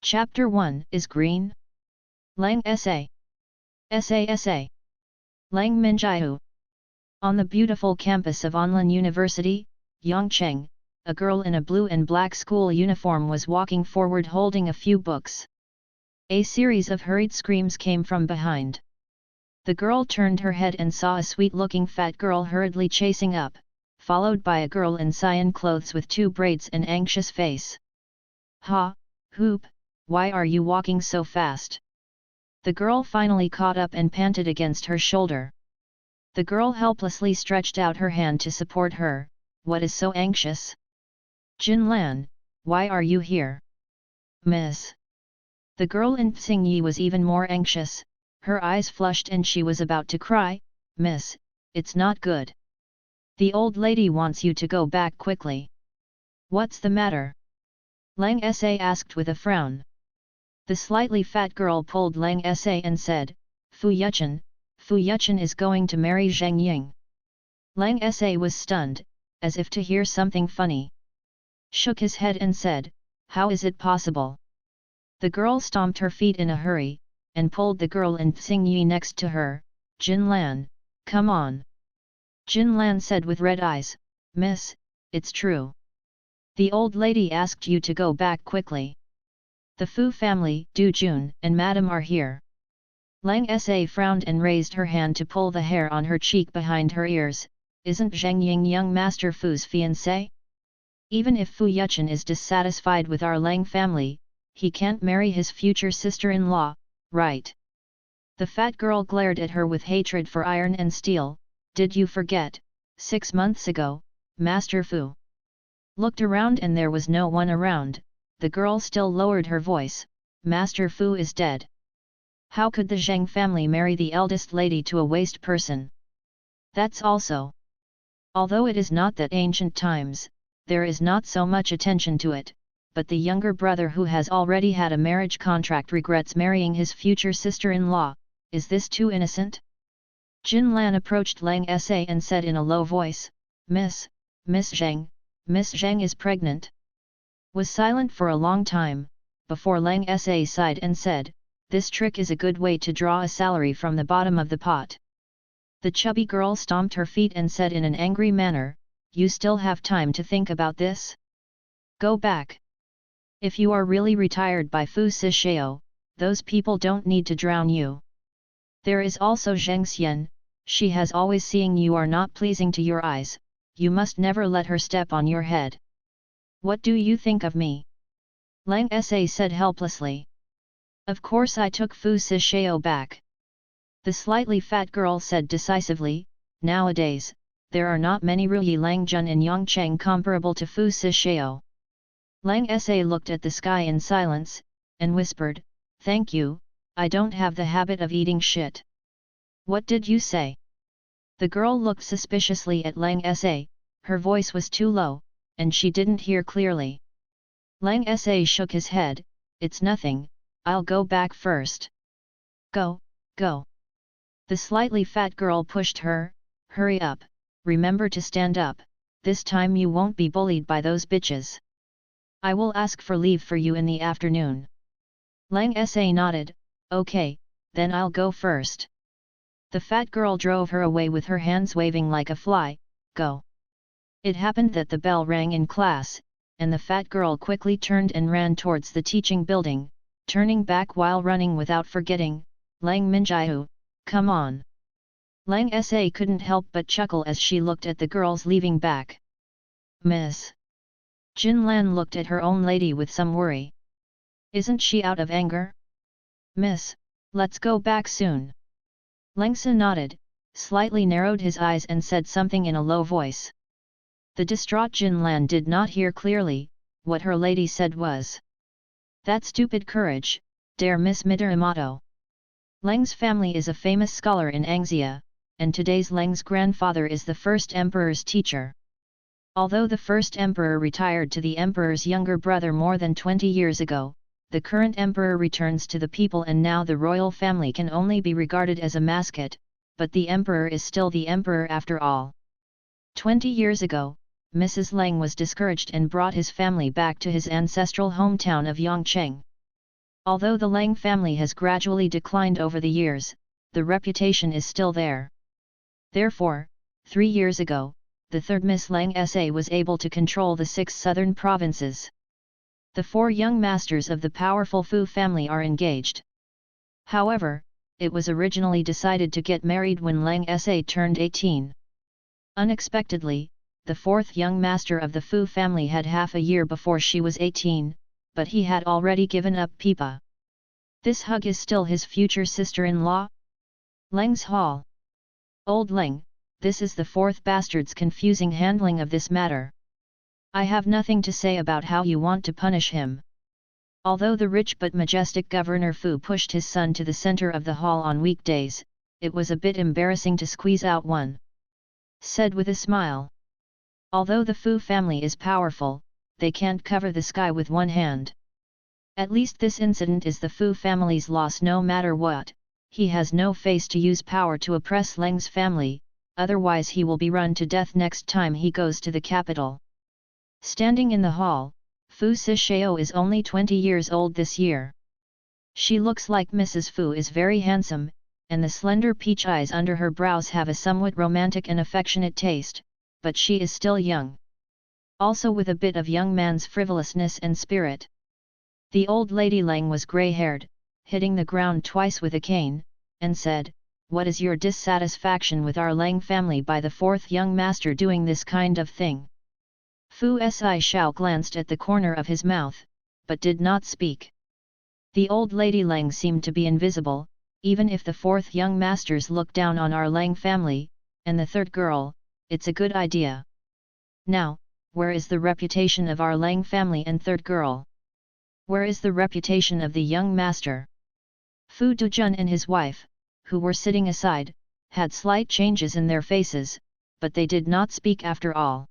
Chapter 1 is green. Lang Essay. Essay. Lang Minjiu. On the beautiful campus of Anlin University, Yongcheng, a girl in a blue and black school uniform was walking forward holding a few books. A series of hurried screams came from behind. The girl turned her head and saw a sweet-looking fat girl hurriedly chasing up, followed by a girl in cyan clothes with two braids and anxious face. "Ha, Hoop, why are you walking so fast?" The girl finally caught up and panted against her shoulder. The girl helplessly stretched out her hand to support her. "What is so anxious?" "Jin Lan, why are you here?" "Miss." The girl in Tsingyi was even more anxious, her eyes flushed and she was about to cry. "Miss, it's not good. The old lady wants you to go back quickly." "What's the matter?" Lang Sa asked with a frown. The slightly fat girl pulled Lang Sa and said, Fu Yuchen is going to marry Zheng Ying." Lang Sa was stunned, as if to hear something funny. Shook his head and said, "How is it possible?" The girl stomped her feet in a hurry, and pulled the girl in Tsingyi next to her. "Jin Lan, come on." Jin Lan said with red eyes, "Miss, it's true. The old lady asked you to go back quickly. The Fu family, Du Jun and Madam are here." Lang Sa frowned and raised her hand to pull the hair on her cheek behind her ears. "Isn't Zheng Ying young Master Fu's fiancé? Even if Fu Yuchen is dissatisfied with our Lang family, he can't marry his future sister-in-law, right?" The fat girl glared at her with hatred for iron and steel. "Did you forget, 6 months ago, Master Fu looked around and there was no one around?" The girl still lowered her voice. "Master Fu is dead. How could the Zheng family marry the eldest lady to a waste person? That's also. Although it is not that ancient times, there is not so much attention to it, but the younger brother who has already had a marriage contract regrets marrying his future sister-in-law. Is this too innocent?" Jin Lan approached Lang Sa and said in a low voice, Miss Zheng is pregnant." Was silent for a long time, before Lang Sa sighed and said, "This trick is a good way to draw a salary from the bottom of the pot." The chubby girl stomped her feet and said in an angry manner, "You still have time to think about this? Go back. If you are really retired by Fu Sishao, those people don't need to drown you. There is also Zheng Xian, she has always seeing you are not pleasing to your eyes, you must never let her step on your head." "What do you think of me?" Lang Sa said helplessly. "Of course I took Fu Sishao back." The slightly fat girl said decisively, "Nowadays, there are not many Ruyi Langjun in Yongcheng comparable to Fu Sishao." Lang Sa looked at the sky in silence, and whispered, "Thank you, I don't have the habit of eating shit." "What did you say?" The girl looked suspiciously at Lang Sa, her voice was too low, and she didn't hear clearly. Lang Sa shook his head, "It's nothing, I'll go back first." Go. The slightly fat girl pushed her, "Hurry up, remember to stand up, this time you won't be bullied by those bitches. I will ask for leave for you in the afternoon." Lang Sa nodded, "Okay, then I'll go first." The fat girl drove her away with her hands waving like a fly. "Go." It happened that the bell rang in class, and the fat girl quickly turned and ran towards the teaching building, turning back while running without forgetting, "Lang Minjiu, come on." Lang Sa couldn't help but chuckle as she looked at the girls leaving back. "Miss." Jin Lan looked at her own lady with some worry. "Isn't she out of anger?" "Miss, let's go back soon." Langsa nodded, slightly narrowed his eyes and said something in a low voice. The distraught Jin Lan did not hear clearly. What her lady said was, "That stupid courage, dare Miss Midorimato." Lang's family is a famous scholar in Angxia, and today's Lang's grandfather is the first emperor's teacher. Although the first emperor retired to the emperor's younger brother more than 20 years ago, the current emperor returns to the people and now the royal family can only be regarded as a mascot, but the emperor is still the emperor after all. 20 years ago, Mrs. Lang was discouraged and brought his family back to his ancestral hometown of Yongcheng. Although the Lang family has gradually declined over the years, the reputation is still there. Therefore, 3 years ago, the third Miss Lang SA was able to control the 6 southern provinces. The 4 young masters of the powerful Fu family are engaged. However, it was originally decided to get married when Lang SA turned 18. Unexpectedly, the 4th young master of the Fu family had half a year before she was 18, but he had already given up Pipa. This Hug is still his future sister-in-law? Lang's Hall. Old Lang, this is the 4th bastard's confusing handling of this matter. I have nothing to say about how you want to punish him. Although the rich but majestic Governor Fu pushed his son to the center of the hall on weekdays, it was a bit embarrassing to squeeze out one. Said with a smile. Although the Fu family is powerful, they can't cover the sky with one hand. At least this incident is the Fu family's loss no matter what. He has no face to use power to oppress Lang's family, otherwise he will be run to death next time he goes to the capital. Standing in the hall, Fu Sishao is only 20 years old this year. She looks like Mrs. Fu is very handsome, and the slender peach eyes under her brows have a somewhat romantic and affectionate taste, but she is still young. Also with a bit of young man's frivolousness and spirit. The old lady Lang was grey-haired, hitting the ground twice with a cane, and said, "What is your dissatisfaction with our Lang family by the 4th young master doing this kind of thing?" Fu Sishao glanced at the corner of his mouth, but did not speak. The old lady Lang seemed to be invisible, even if the 4th young masters look down on our Lang family, and the 3rd girl, it's a good idea. Now, where is the reputation of our Lang family and 3rd girl? Where is the reputation of the young master? Fu Dujun and his wife, who were sitting aside, had slight changes in their faces, but they did not speak after all.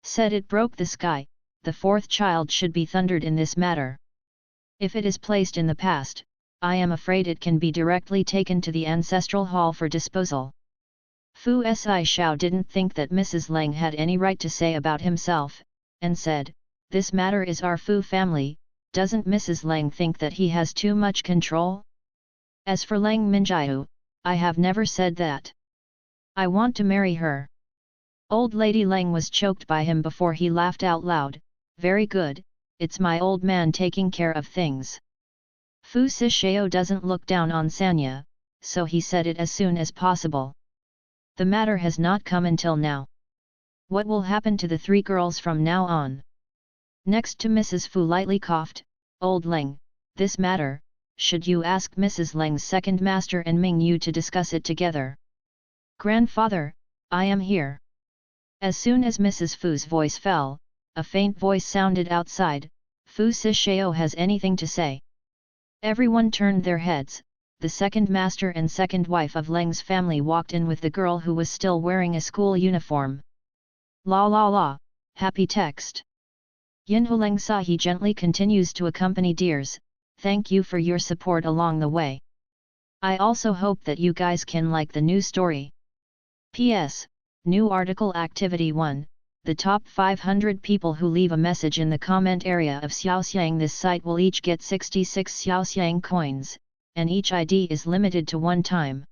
Said it broke the sky, the 4th child should be thundered in this matter. If it is placed in the past, I am afraid it can be directly taken to the ancestral hall for disposal. Fu Sishao didn't think that Mrs. Lang had any right to say about himself, and said, "This matter is our Fu family, doesn't Mrs. Lang think that he has too much control? As for Lang Minjiu, I have never said that. I want to marry her." Old lady Lang was choked by him before he laughed out loud, "Very good, it's my old man taking care of things." Fu Sishao doesn't look down on Sanya, so he said it as soon as possible. The matter has not come until now. What will happen to the 3 girls from now on? Next to Mrs. Fu lightly coughed, "Old Lang, this matter, should you ask Mrs. Lang's 2nd master and Ming Yu to discuss it together?" "Grandfather, I am here." As soon as Mrs. Fu's voice fell, a faint voice sounded outside, "Fu Sishao has anything to say." Everyone turned their heads. The 2nd master and 2nd wife of Lang's family walked in with the girl who was still wearing a school uniform. "La la la, happy text." Yinhu Lang Sahi gently continues to accompany dears, "Thank you for your support along the way. I also hope that you guys can like the new story. P.S. New article activity 1, the top 500 people who leave a message in the comment area of Xiaoxiang this site will each get 66 Xiaoxiang coins, and each ID is limited to 1 time.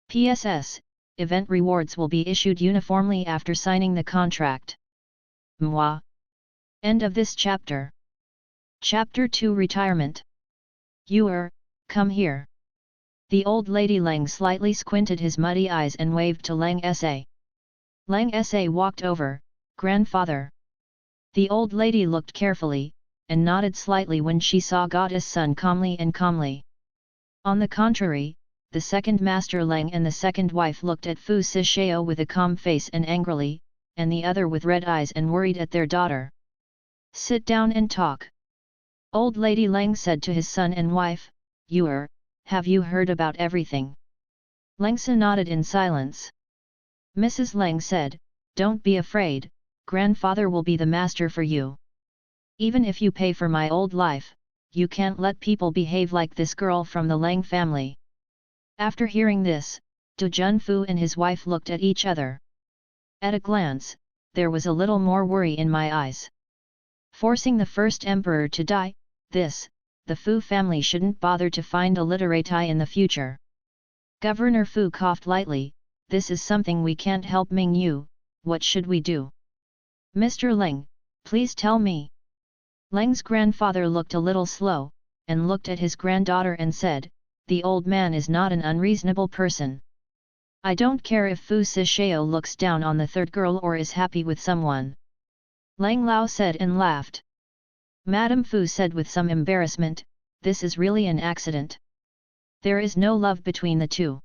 PSS, event rewards will be issued uniformly after signing the contract. Mwah. End of this chapter. Chapter 2 Retirement. Come here. The old lady Lang slightly squinted his muddy eyes and waved to Lang Sa. Lang Sa walked over, "Grandfather." The old lady looked carefully, and nodded slightly when she saw Goddess Sun calmly. On the contrary, the 2nd master Lang and the 2nd wife looked at Fu Sishao with a calm face and angrily, and the other with red eyes and worried at their daughter. "Sit down and talk." Old lady Lang said to his son and wife, "Have you heard about everything?" Langsa nodded in silence. Mrs. Lang said, "Don't be afraid, grandfather will be the master for you. Even if you pay for my old life, you can't let people behave like this girl from the Lang family." After hearing this, Du Junfu and his wife looked at each other. At a glance, there was a little more worry in my eyes. Forcing the 1st emperor to die, this the Fu family shouldn't bother to find a literati in the future. Governor Fu coughed lightly, this is something we can't help Ming Yu, what should we do? Mr. Leng, please tell me. Leng's grandfather looked a little slow, and looked at his granddaughter and said, the old man is not an unreasonable person. I don't care if Fu Sishao looks down on the third girl or is happy with someone. Lang Lao said and laughed. Madame Fu said with some embarrassment, this is really an accident. There is no love between the two.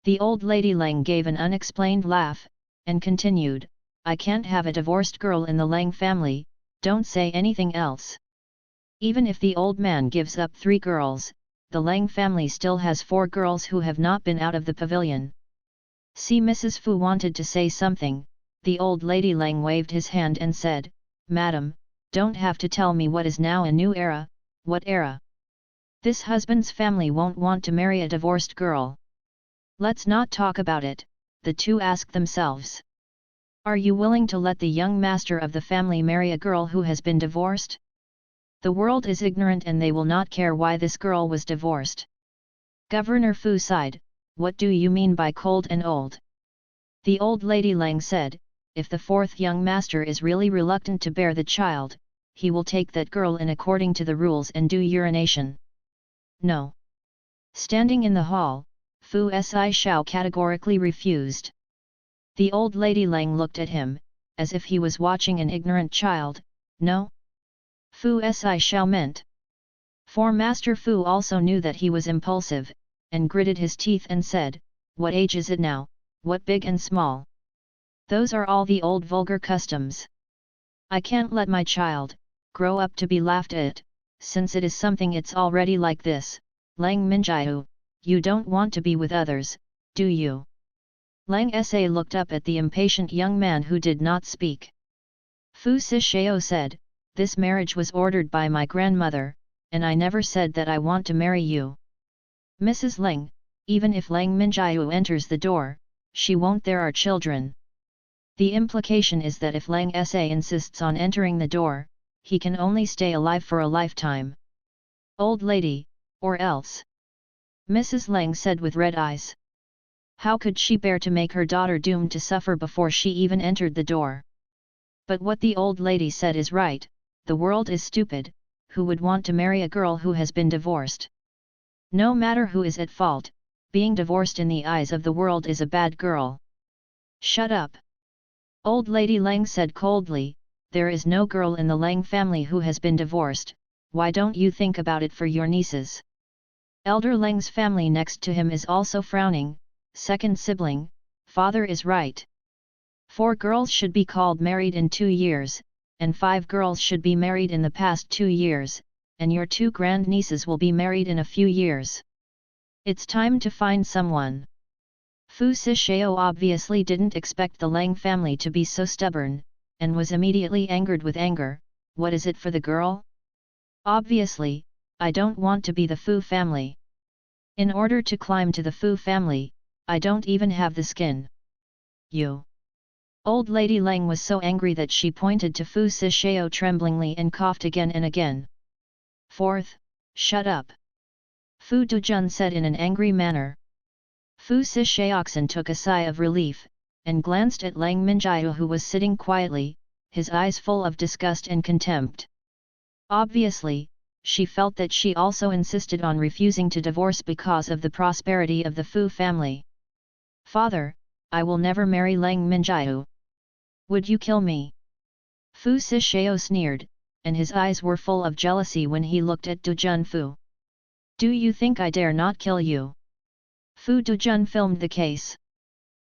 The old lady Lang gave an unexplained laugh, and continued, I can't have a divorced girl in the Lang family, don't say anything else. Even if the old man gives up 3 girls, the Lang family still has 4 girls who have not been out of the pavilion. See, Mrs. Fu wanted to say something, the old lady Lang waved his hand and said, Madam, don't have to tell me what is now a new era, what era? This husband's family won't want to marry a divorced girl. Let's not talk about it, the two asked themselves. Are you willing to let the young master of the family marry a girl who has been divorced? The world is ignorant and they will not care why this girl was divorced. Governor Fu sighed, what do you mean by cold and old? The old lady Lang said, if the 4th young master is really reluctant to bear the child, he will take that girl in according to the rules and do urination. No. Standing in the hall, Fu Sishao categorically refused. The old lady Lang looked at him, as if he was watching an ignorant child, no? Fu Sishao meant. For Master Fu also knew that he was impulsive, and gritted his teeth and said, what age is it now, what big and small? Those are all the old vulgar customs. I can't let my child grow up to be laughed at, since it is something it's already like this. Lang Minjiu, you don't want to be with others, do you? Lang Sa looked up at the impatient young man who did not speak. Fu Sishao said, this marriage was ordered by my grandmother, and I never said that I want to marry you. Mrs. Lang, even if Lang Minjiu enters the door, she won't, there are children. The implication is that if Lang Sa insists on entering the door, he can only stay alive for a lifetime. Old lady, or else. Mrs. Lang said with red eyes. How could she bear to make her daughter doomed to suffer before she even entered the door? But what the old lady said is right, the world is stupid, who would want to marry a girl who has been divorced? No matter who is at fault, being divorced in the eyes of the world is a bad girl. Shut up. Old lady Lang said coldly, there is no girl in the Lang family who has been divorced, why don't you think about it for your nieces? Elder Lang's family next to him is also frowning, second sibling, father is right. 4 girls should be called married in 2 years, and 5 girls should be married in the past 2 years, and your 2 grandnieces will be married in a few years. It's time to find someone. Fu Sishao obviously didn't expect the Lang family to be so stubborn, and was immediately angered with anger, what is it for the girl? Obviously, I don't want to be the Fu family. In order to climb to the Fu family, I don't even have the skin. You. Old lady Lang was so angry that she pointed to Fu Sishao tremblingly and coughed again and again. 4th, shut up. Fu Dujun said in an angry manner. Fu Sishaoxen took a sigh of relief, and glanced at Lang Minjiu who was sitting quietly, his eyes full of disgust and contempt. Obviously, she felt that she also insisted on refusing to divorce because of the prosperity of the Fu family. Father, I will never marry Lang Minjiu. Would you kill me? Fu Sishao sneered, and his eyes were full of jealousy when he looked at Dujun Fu. Do you think I dare not kill you? Fu Dujun filmed the case.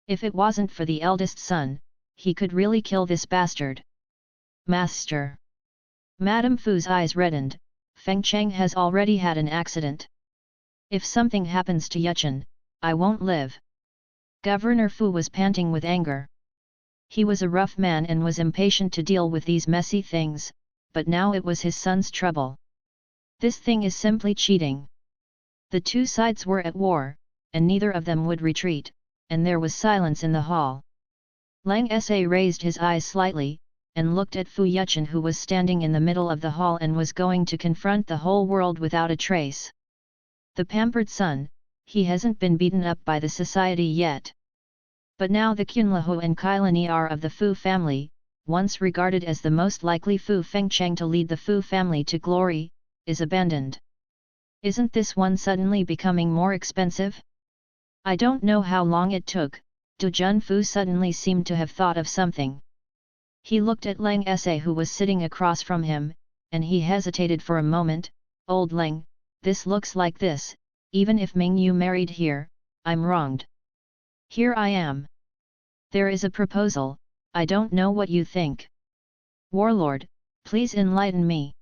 If it wasn't for the eldest son, he could really kill this bastard. Master. Madame Fu's eyes reddened, Feng Cheng has already had an accident. If something happens to Yuchen, I won't live. Governor Fu was panting with anger. He was a rough man and was impatient to deal with these messy things, but now it was his son's trouble. This thing is simply cheating. The 2 sides were at war, and neither of them would retreat, and there was silence in the hall. Lang Sa raised his eyes slightly, and looked at Fu Yuchen, who was standing in the middle of the hall and was going to confront the whole world without a trace. The pampered son, he hasn't been beaten up by the society yet. But now the Qunlahu and Kailaniar of the Fu family, once regarded as the most likely Fu Fengcheng to lead the Fu family to glory, is abandoned. Isn't this one suddenly becoming more expensive? I don't know how long it took, Du Junfu suddenly seemed to have thought of something. He looked at Leng Sa, who was sitting across from him, and he hesitated for a moment. Old Leng, this looks like this, even if Ming Yu married here, I'm wronged. Here I am. There is a proposal, I don't know what you think. Warlord, please enlighten me.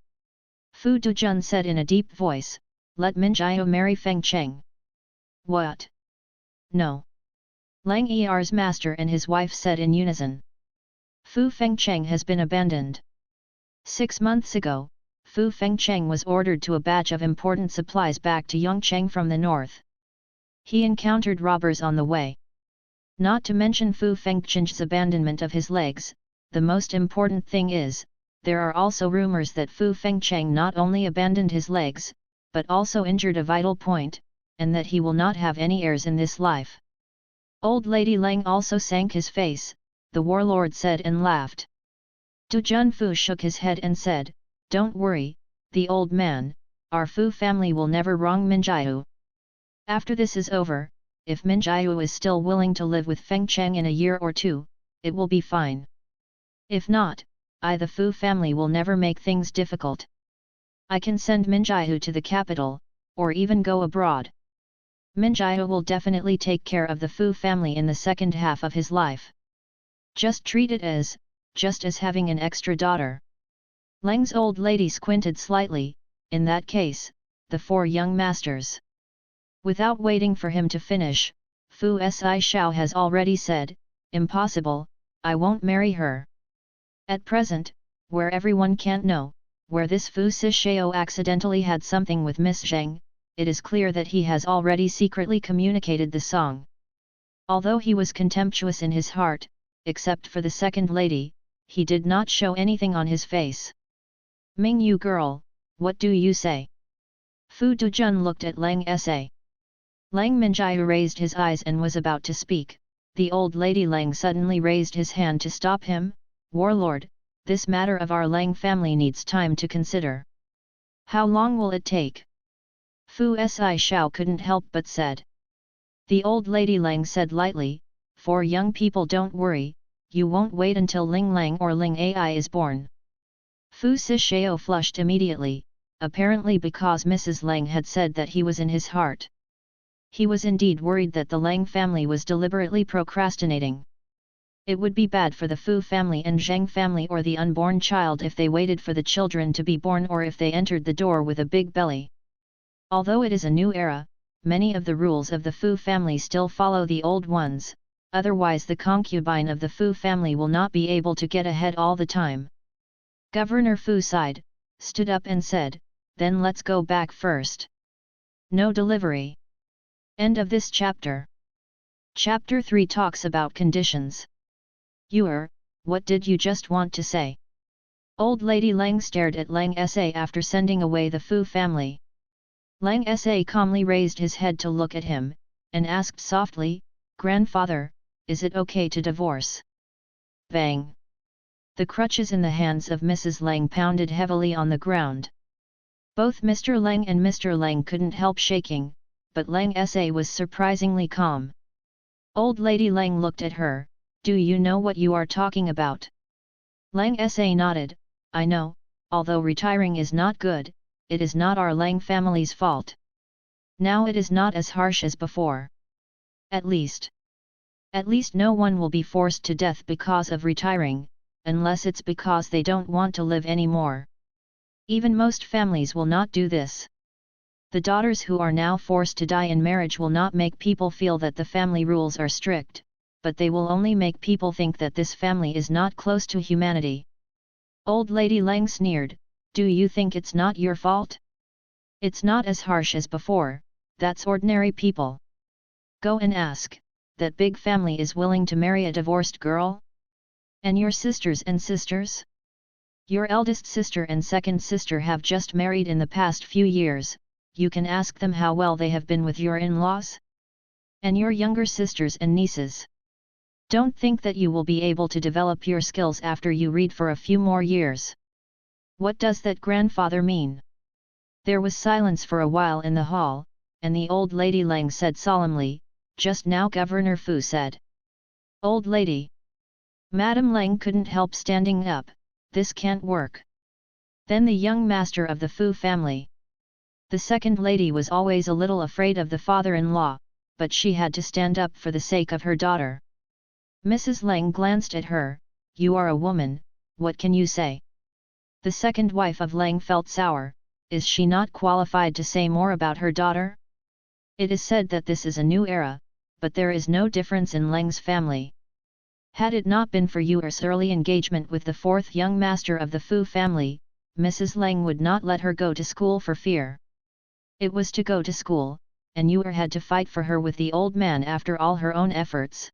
Fu Dujun said in a deep voice, let Minjiao marry Feng Cheng. What? No. Lang Er's master and his wife said in unison. Fu Fengcheng has been abandoned. 6 months ago, Fu Fengcheng was ordered to a batch of important supplies back to Yongcheng from the north. He encountered robbers on the way. Not to mention Fu Fengcheng's abandonment of his legs, the most important thing is, there are also rumors that Fu Fengcheng not only abandoned his legs, but also injured a vital point, and that he will not have any heirs in this life. Old Lady Lang also sank his face, the warlord said and laughed. Du Junfu shook his head and said, don't worry, the old man, our Fu family will never wrong Minjiao. After this is over, if Minjiao is still willing to live with Feng Cheng in a year or two, it will be fine. If not, the Fu family will never make things difficult. I can send Minjiao to the capital, or even go abroad. Minjiao will definitely take care of the Fu family in the second half of his life. Just treat it as, just as having an extra daughter. Leng's old lady squinted slightly, in that case, the 4 young masters. Without waiting for him to finish, Fu Si Shao has already said, impossible, I won't marry her. At present, where everyone can't know, where this Fu Si Shao accidentally had something with Miss Zheng, it is clear that he has already secretly communicated the song. Although he was contemptuous in his heart, except for the second lady, he did not show anything on his face. Ming Yu girl, what do you say? Fu Dujun looked at Lang Sa. Lang Minjiao raised his eyes and was about to speak. The old lady Lang suddenly raised his hand to stop him. Warlord, this matter of our Lang family needs time to consider. How long will it take? Fu Si Shao couldn't help but said. The old lady Lang said lightly, for young people don't worry, you won't wait until Ling Lang or Ling Ai is born. Fu Si Shao flushed immediately, apparently because Mrs. Lang had said that he was in his heart. He was indeed worried that the Lang family was deliberately procrastinating. It would be bad for the Fu family and Zheng family or the unborn child if they waited for the children to be born or if they entered the door with a big belly. Although it is a new era, many of the rules of the Fu family still follow the old ones, otherwise the concubine of the Fu family will not be able to get ahead all the time. Governor Fu sighed, stood up and said, then let's go back first. No delivery. End of this chapter. Chapter 3 talks about conditions. What did you just want to say? Old Lady Lang stared at Lang Sa after sending away the Fu family. Lang Sa calmly raised his head to look at him, and asked softly, Grandfather, is it okay to divorce? Bang! The crutches in the hands of Mrs. Lang pounded heavily on the ground. Both Mr. Lang and Mr. Lang couldn't help shaking, but Lang Sa was surprisingly calm. Old Lady Lang looked at her, do you know what you are talking about? Lang Sa nodded, I know, although retiring is not good, it is not our Lang family's fault. Now it is not as harsh as before. At least no one will be forced to death because of retiring, unless it's because they don't want to live anymore. Even most families will not do this. The daughters who are now forced to die in marriage will not make people feel that the family rules are strict, but they will only make people think that this family is not close to humanity. Old Lady Lang sneered, do you think it's not your fault? It's not as harsh as before, that's ordinary people. Go and ask, that big family is willing to marry a divorced girl? And your sisters? Your eldest sister and second sister have just married in the past few years, you can ask them how well they have been with your in-laws? And your younger sisters and nieces? Don't think that you will be able to develop your skills after you read for a few more years. What does that grandfather mean? There was silence for a while in the hall, and the old lady Lang said solemnly, "Just now Governor Fu said." "Old lady." Madame Lang couldn't help standing up, "This can't work." Then the young master of the Fu family. The second lady was always a little afraid of the father-in-law, but she had to stand up for the sake of her daughter. Mrs. Lang glanced at her, "You are a woman, what can you say?" The second wife of Lang felt sour, is she not qualified to say more about her daughter? It is said that this is a new era, but there is no difference in Lang's family. Had it not been for Yuer's early engagement with the fourth young master of the Fu family, Mrs. Lang would not let her go to school for fear. It was to go to school, and Yuer had to fight for her with the old man after all her own efforts.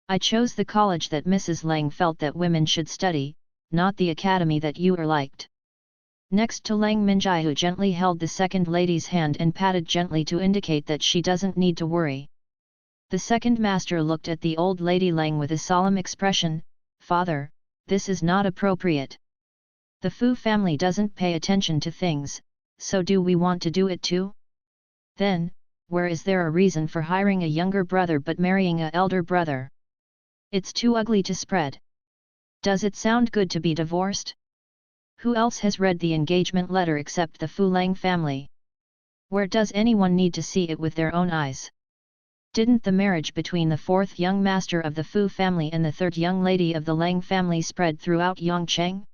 "I chose the college that Mrs. Lang felt that women should study, not the academy that Yuer liked." Next to Lang Minjiu gently held the second lady's hand and patted gently to indicate that she doesn't need to worry. The second master looked at the old lady Lang with a solemn expression, "Father, this is not appropriate. The Fu family doesn't pay attention to things, so do we want to do it too? Then, where is there a reason for hiring a younger brother but marrying a elder brother? It's too ugly to spread. Does it sound good to be divorced? Who else has read the engagement letter except the Fu Lang family? Where does anyone need to see it with their own eyes? Didn't the marriage between the fourth young master of the Fu family and the third young lady of the Lang family spread throughout Yongcheng?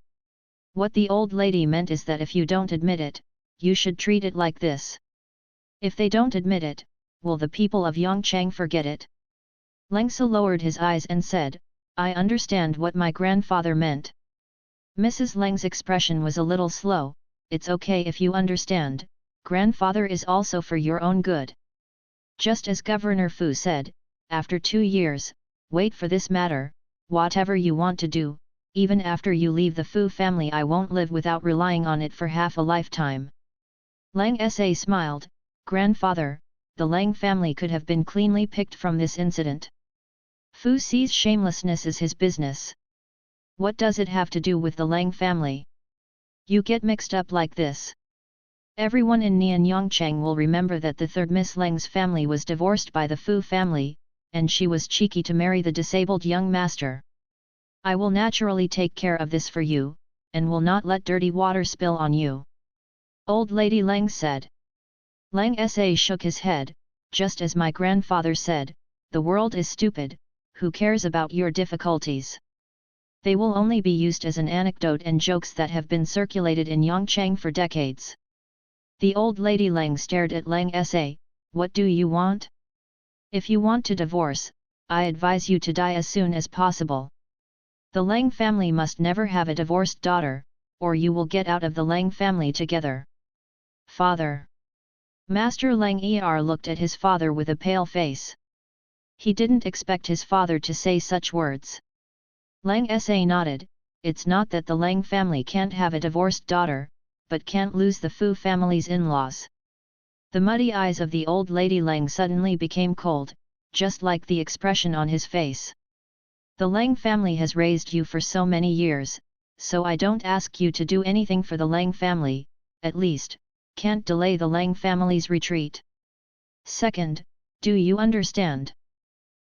What the old lady meant is that if you don't admit it, you should treat it like this. If they don't admit it, will the people of Yongcheng forget it?" Langsa lowered his eyes and said, "I understand what my grandfather meant." Mrs. Lang's expression was a little slow, "It's okay if you understand, grandfather is also for your own good. Just as Governor Fu said, after 2 years, wait for this matter, whatever you want to do, even after you leave the Fu family I won't live without relying on it for half a lifetime." Lang Sa smiled, "Grandfather, the Lang family could have been cleanly picked from this incident. Fu sees shamelessness as his business. What does it have to do with the Lang family? You get mixed up like this. Everyone in Nian Yongcheng will remember that the third Miss Lang's family was divorced by the Fu family, and she was cheeky to marry the disabled young master. I will naturally take care of this for you, and will not let dirty water spill on you," Old Lady Lang said. Lang Sa shook his head, "Just as my grandfather said, the world is stupid, who cares about your difficulties? They will only be used as an anecdote and jokes that have been circulated in Yongcheng for decades." The old lady Lang stared at Lang Sa, "What do you want? If you want to divorce, I advise you to die as soon as possible. The Lang family must never have a divorced daughter, or you will get out of the Lang family together." "Father." Master Lang looked at his father with a pale face. He didn't expect his father to say such words. Lang Sa nodded, "It's not that the Lang family can't have a divorced daughter, but can't lose the Fu family's in-laws." The muddy eyes of the old lady Lang suddenly became cold, just like the expression on his face. "The Lang family has raised you for so many years, so I don't ask you to do anything for the Lang family, at least, can't delay the Lang family's retreat. Second, do you understand?"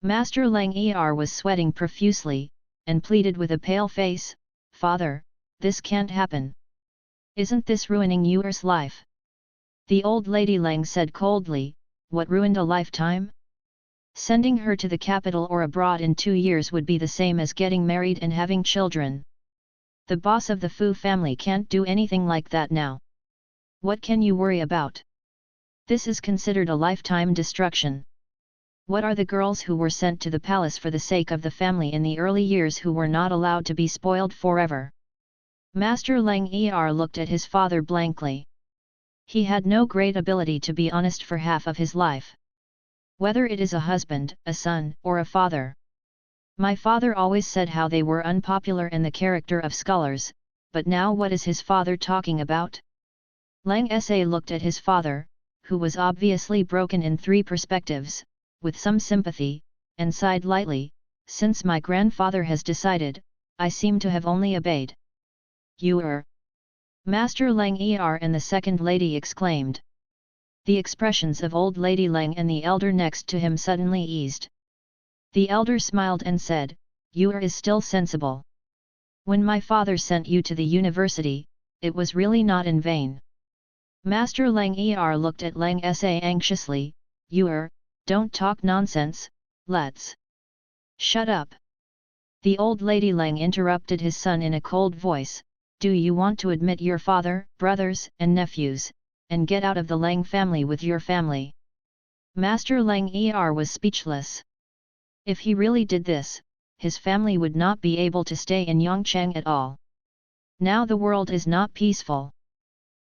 Master Lang was sweating profusely, and pleaded with a pale face, "Father, this can't happen. Isn't this ruining Yuer's life?" The old lady Lang said coldly, "What ruined a lifetime? Sending her to the capital or abroad in 2 years would be the same as getting married and having children. The boss of the Fu family can't do anything like that now. What can you worry about? This is considered a lifetime destruction. What are the girls who were sent to the palace for the sake of the family in the early years who were not allowed to be spoiled forever?" Master Lang looked at his father blankly. He had no great ability to be honest for half of his life. Whether it is a husband, a son, or a father. My father always said how they were unpopular in the character of scholars, but now what is his father talking about? Lang Sa looked at his father, who was obviously broken in three perspectives, with some sympathy, and sighed lightly, since my grandfather has decided, I seem to have only obeyed. You are Master Lang Er and the second lady exclaimed. The expressions of old lady Lang and the elder next to him suddenly eased. The elder smiled and said, You are is still sensible. When my father sent you to the university, it was really not in vain. Master Lang Er looked at Lang Sa anxiously, You are, don't talk nonsense, let's. Shut up. The old lady Lang interrupted his son in a cold voice, Do you want to admit your father, brothers and nephews, and get out of the Lang family with your family? Master Lang Er was speechless. If he really did this, his family would not be able to stay in Yongcheng at all. Now the world is not peaceful.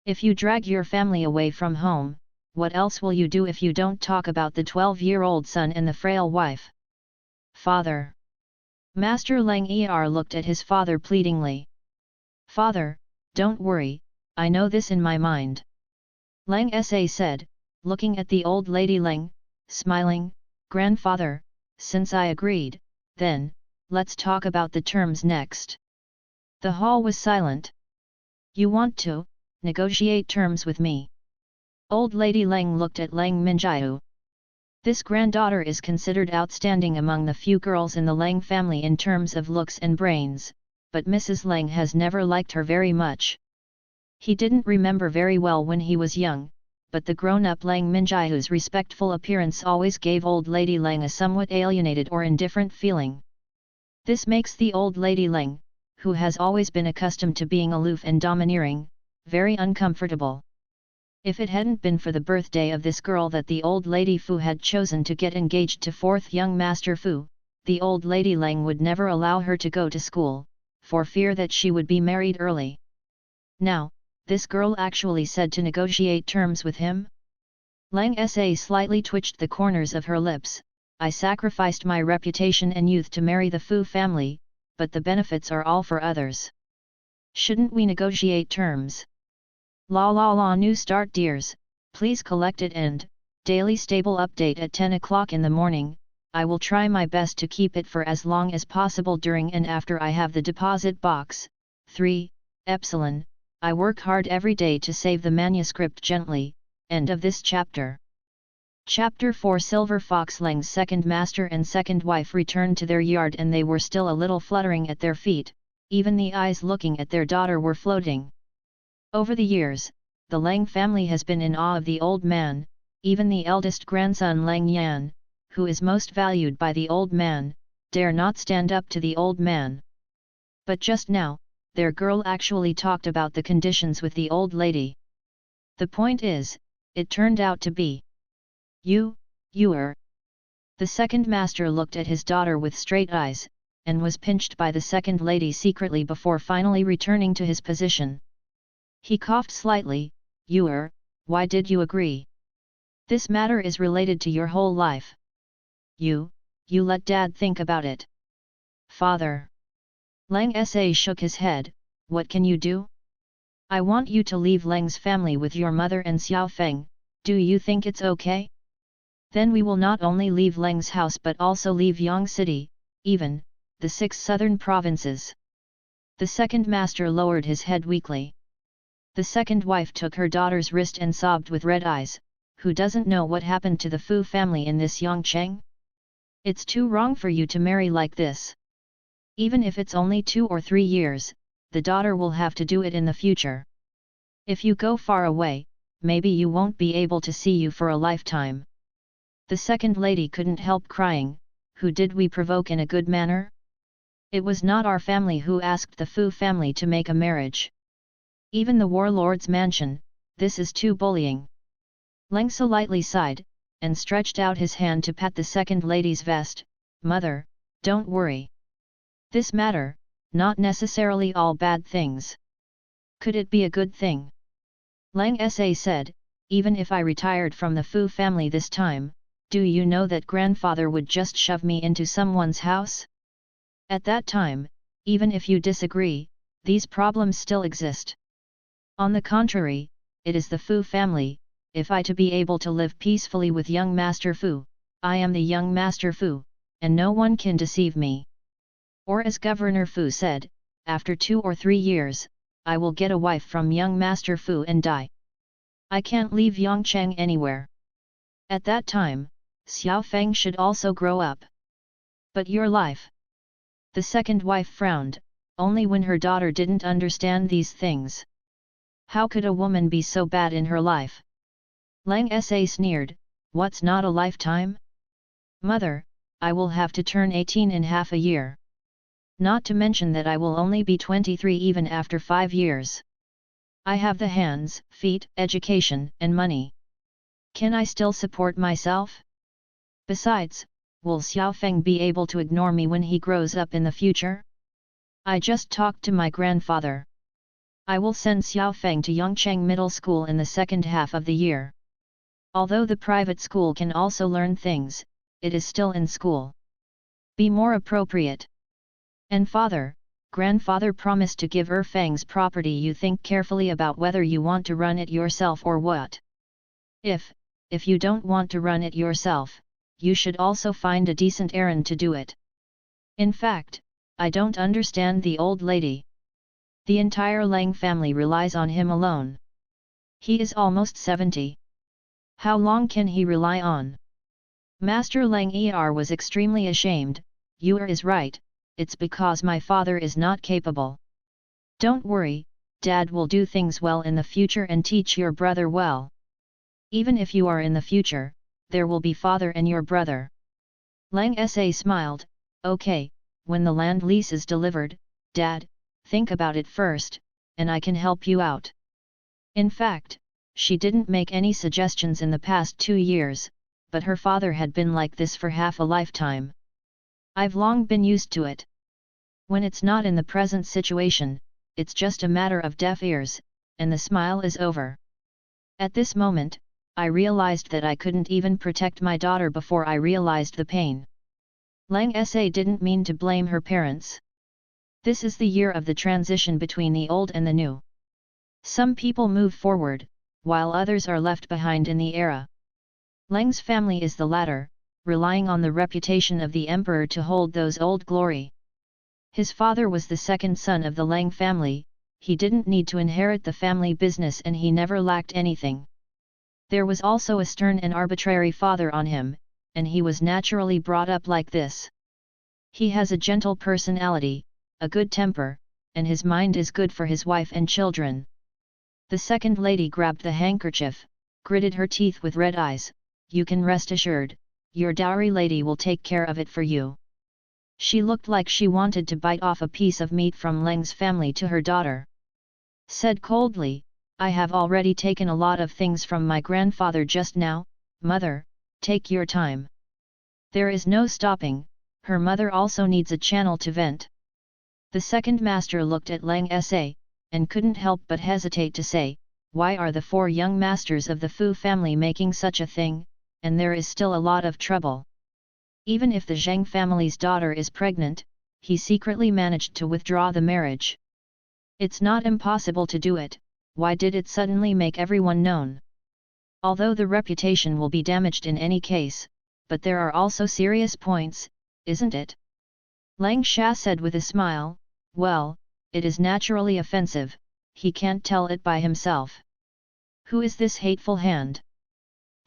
If you drag your family away from home, what else will you do if you don't talk about the 12-year-old son and the frail wife? Father. Master Lang Er looked at his father pleadingly. Father, don't worry, I know this in my mind. Lang Sa said, looking at the old lady Lang, smiling, Grandfather, since I agreed, then, let's talk about the terms next. The hall was silent. You want to negotiate terms with me? Old lady Lang looked at Lang Minjiu. This granddaughter is considered outstanding among the few girls in the Lang family in terms of looks and brains, but Mrs. Lang has never liked her very much. He didn't remember very well when he was young, but the grown-up Lang Minjiu's respectful appearance always gave old lady Lang a somewhat alienated or indifferent feeling. This makes the old lady Lang, who has always been accustomed to being aloof and domineering, very uncomfortable. If it hadn't been for the birthday of this girl that the old lady Fu had chosen to get engaged to fourth young master Fu, the old lady Lang would never allow her to go to school, for fear that she would be married early. Now, this girl actually said to negotiate terms with him? Lang Sa slightly twitched the corners of her lips, I sacrificed my reputation and youth to marry the Fu family, but the benefits are all for others. Shouldn't we negotiate terms? La la la new start dears, please collect it and, daily stable update at 10 o'clock in the morning, I will try my best to keep it for as long as possible during and after I have the deposit box. 3. Epsilon, I work hard every day to save the manuscript gently. End of this chapter. Chapter 4 Silver Fox Lang's second master and second wife returned to their yard and they were still a little fluttering at their feet, even the eyes looking at their daughter were floating. Over the years, the Lang family has been in awe of the old man, even the eldest grandson Lang Yan, who is most valued by the old man, dare not stand up to the old man. But just now, their girl actually talked about the conditions with the old lady. The point is, it turned out to be you are. The second master looked at his daughter with straight eyes, and was pinched by the second lady secretly before finally returning to his position. He coughed slightly, You are, why did you agree? This matter is related to your whole life. You let Dad think about it. Father. Lang Sa shook his head, what can you do? I want you to leave Lang's family with your mother and Xiao Feng, do you think it's okay? Then we will not only leave Lang's house but also leave Yang City, even, the 6 southern provinces. The second master lowered his head weakly. The second wife took her daughter's wrist and sobbed with red eyes, who doesn't know what happened to the Fu family in this Yongcheng? It's too wrong for you to marry like this. Even if it's only 2 or 3 years, the daughter will have to do it in the future. If you go far away, maybe you won't be able to see you for a lifetime. The second lady couldn't help crying, who did we provoke in a good manner? It was not our family who asked the Fu family to make a marriage. Even the warlord's mansion, this is too bullying. Lang Sa lightly sighed, and stretched out his hand to pat the second lady's vest. Mother, don't worry. This matter, not necessarily all bad things. Could it be a good thing? Lang Sa said, even if I retired from the Fu family this time, do you know that grandfather would just shove me into someone's house? At that time, even if you disagree, these problems still exist. On the contrary, it is the Fu family. If I to be able to live peacefully with young Master Fu, I am the young Master Fu, and no one can deceive me. Or as Governor Fu said, after 2 or 3 years, I will get a wife from young Master Fu and die. I can't leave Yongcheng anywhere. At that time, Xiao Feng should also grow up. But your life? The second wife frowned, only when her daughter didn't understand these things. How could a woman be so bad in her life? Lang Sa sneered, what's not a lifetime? Mother, I will have to turn 18 in half a year. Not to mention that I will only be 23 even after 5 years. I have the hands, feet, education, and money. Can I still support myself? Besides, will Xiao Feng be able to ignore me when he grows up in the future? I just talked to my grandfather. I will send Xiao Feng to Yongcheng Middle School in the second half of the year. Although the private school can also learn things, it is still in school. Be more appropriate. And father, grandfather promised to give Feng's property. You think carefully about whether you want to run it yourself or what. If you don't want to run it yourself, you should also find a decent errand to do it. In fact, I don't understand the old lady. The entire Lang family relies on him alone. He is almost 70. How long can he rely on? Master Lang was extremely ashamed. You is right, it's because my father is not capable. Don't worry, Dad will do things well in the future and teach your brother well. Even if you are in the future, there will be father and your brother. Lang Sa smiled, okay, when the land lease is delivered, Dad, think about it first, and I can help you out. In fact, she didn't make any suggestions in the past 2 years, but her father had been like this for half a lifetime. I've long been used to it. When it's not in the present situation, it's just a matter of deaf ears, and the smile is over. At this moment, I realized that I couldn't even protect my daughter before I realized the pain. Lang Sa didn't mean to blame her parents. This is the year of the transition between the old and the new. Some people move forward, while others are left behind in the era. Lang's family is the latter, relying on the reputation of the emperor to hold those old glory. His father was the second son of the Lang family, he didn't need to inherit the family business and he never lacked anything. There was also a stern and arbitrary father on him, and he was naturally brought up like this. He has a gentle personality, a good temper, and his mind is good for his wife and children. The second lady grabbed the handkerchief, gritted her teeth with red eyes, you can rest assured, your dowry lady will take care of it for you. She looked like she wanted to bite off a piece of meat from Lang's family to her daughter. Said coldly, I have already taken a lot of things from my grandfather just now, mother, take your time. There is no stopping, her mother also needs a channel to vent. The second master looked at Lang Sa, and couldn't help but hesitate to say, why are the 4 young masters of the Fu family making such a thing, and there is still a lot of trouble. Even if the Zheng family's daughter is pregnant, he secretly managed to withdraw the marriage. It's not impossible to do it, why did it suddenly make everyone known? Although the reputation will be damaged in any case, but there are also serious points, isn't it? Lang Sha said with a smile, well, it is naturally offensive, he can't tell it by himself. Who is this hateful hand?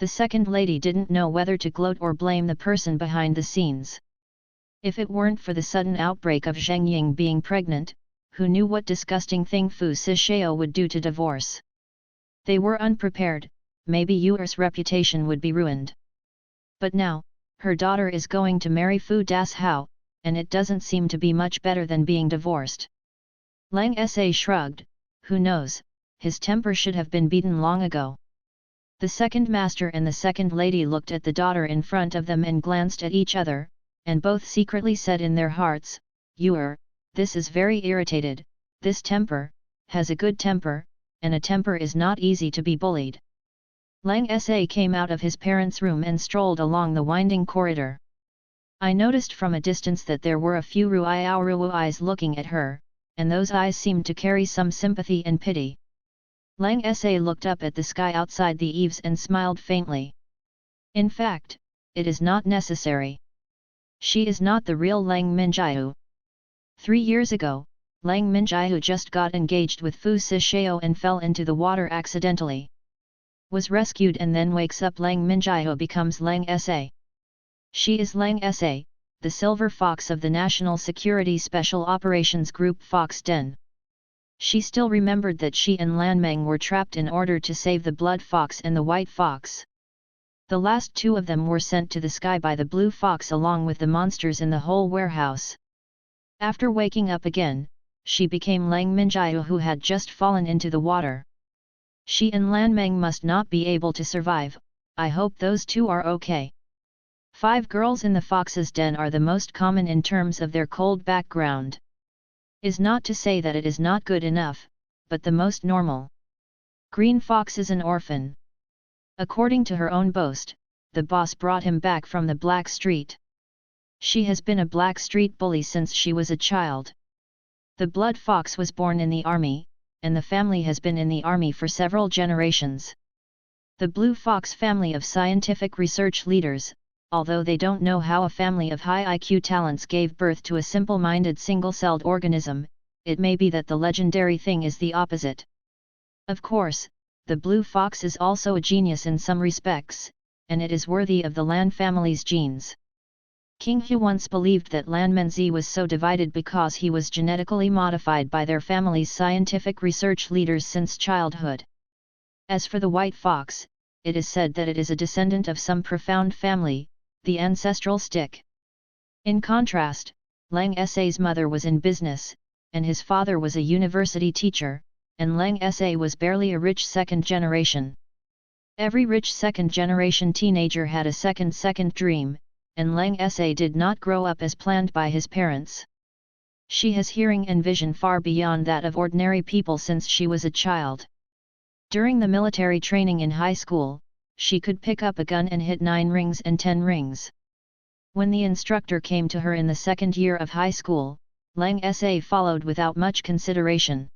The second lady didn't know whether to gloat or blame the person behind the scenes. If it weren't for the sudden outbreak of Zheng Ying being pregnant, who knew what disgusting thing Fu Sishao would do to divorce? They were unprepared, maybe Yuer's reputation would be ruined. But now, her daughter is going to marry Fu Das Hao, and it doesn't seem to be much better than being divorced. Lang Sa shrugged, who knows, his temper should have been beaten long ago. The second master and the second lady looked at the daughter in front of them and glanced at each other, and both secretly said in their hearts, Yuer, this is very irritated, this temper, has a good temper, and a temper is not easy to be bullied. Lang Sa came out of his parents' room and strolled along the winding corridor. I noticed from a distance that there were a few Ruiao eyes looking at her, and those eyes seemed to carry some sympathy and pity. Lang Sa looked up at the sky outside the eaves and smiled faintly. In fact, it is not necessary. She is not the real Lang Minjiu. 3 years ago, Lang Minjiu just got engaged with Fu Sishao and fell into the water accidentally. Was rescued and then wakes up. Lang Minjiu becomes Lang Sa. She is Lang Sa, the silver fox of the National Security Special Operations Group Fox Den. She still remembered that she and Lan Meng were trapped in order to save the blood fox and the white fox. The last two of them were sent to the sky by the blue fox along with the monsters in the whole warehouse. After waking up again, she became Lang Minjiu who had just fallen into the water. She and Lan Meng must not be able to survive. I hope those two are okay. 5 girls in the fox's den are the most common in terms of their cold background. Is not to say that it is not good enough, but the most normal. Green Fox is an orphan. According to her own boast, the boss brought him back from the Black Street. She has been a Black Street bully since she was a child. The Blood Fox was born in the army, and the family has been in the army for several generations. The Blue Fox family of scientific research leaders, although they don't know how a family of high IQ talents gave birth to a simple-minded single-celled organism, it may be that the legendary thing is the opposite. Of course, the Blue Fox is also a genius in some respects, and it is worthy of the Lan family's genes. King Hu once believed that Lan Menzi was so divided because he was genetically modified by their family's scientific research leaders since childhood. As for the white fox, it is said that it is a descendant of some profound family, the ancestral stick. In contrast, Lang Sa's mother was in business, and his father was a university teacher, and Lang Sa was barely a rich second generation. Every rich second generation teenager had a second dream, and Lang Sa did not grow up as planned by his parents. She has hearing and vision far beyond that of ordinary people since she was a child. During the military training in high school, she could pick up a gun and hit 9 rings and 10 rings. When the instructor came to her in the second year of high school, Lang Sa followed without much consideration.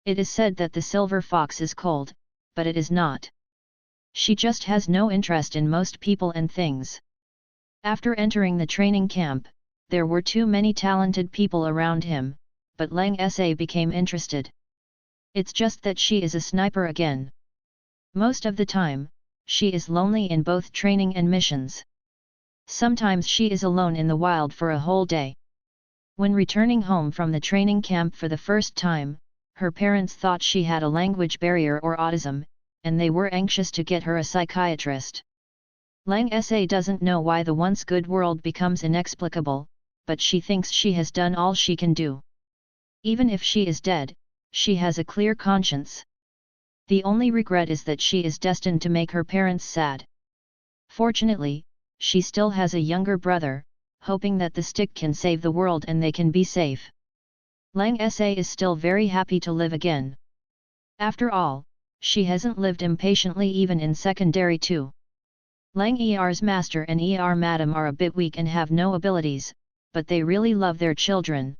It is said that the silver fox is cold, but it is not. She just has no interest in most people and things. After entering the training camp, there were too many talented people around him, but Lang Sa became interested. It's just that she is a sniper again. Most of the time, she is lonely in both training and missions. Sometimes she is alone in the wild for a whole day. When returning home from the training camp for the first time, her parents thought she had a language barrier or autism, and they were anxious to get her a psychiatrist. Lang Sa doesn't know why the once good world becomes inexplicable, but she thinks she has done all she can do. Even if she is dead, she has a clear conscience. The only regret is that she is destined to make her parents sad. Fortunately, she still has a younger brother, hoping that the stick can save the world and they can be safe. Lang Sa is still very happy to live again. After all, she hasn't lived impatiently even in secondary 2. Lang Er's master and madam are a bit weak and have no abilities, but they really love their children.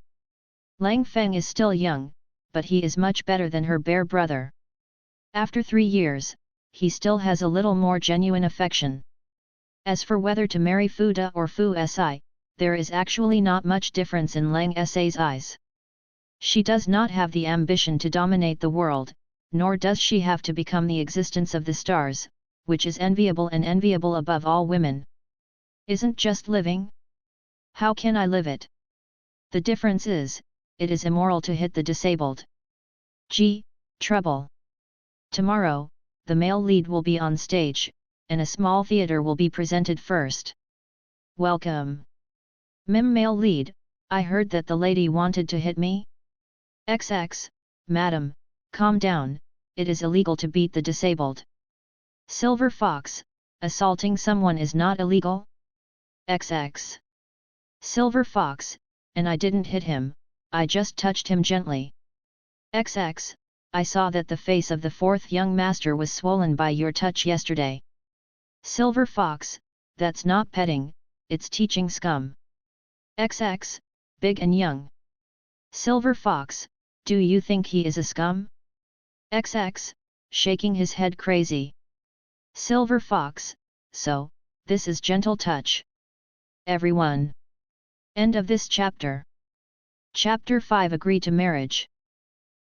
Lang Feng is still young, but he is much better than her bear brother. After 3 years, he still has a little more genuine affection. As for whether to marry Fu Da or Fu Si, there is actually not much difference in Lang Sa's eyes. She does not have the ambition to dominate the world, nor does she have to become the existence of the stars, which is enviable and enviable above all women. Isn't just living? How can I live it? The difference is, it is immoral to hit the disabled. Trouble. Tomorrow, the male lead will be on stage, and a small theatre will be presented first. Welcome. Male lead, I heard that the lady wanted to hit me? XX, madam, calm down, it is illegal to beat the disabled. Silver Fox, assaulting someone is not illegal? XX. Silver Fox, and I didn't hit him, I just touched him gently. XX, I saw that the face of the 4th young master was swollen by your touch yesterday. Silver Fox, that's not petting, it's teaching scum. XX, big and young. Silver Fox, do you think he is a scum? XX, shaking his head crazy. Silver Fox, so, this is gentle touch. Everyone. End of this chapter. Chapter 5 Agree to Marriage.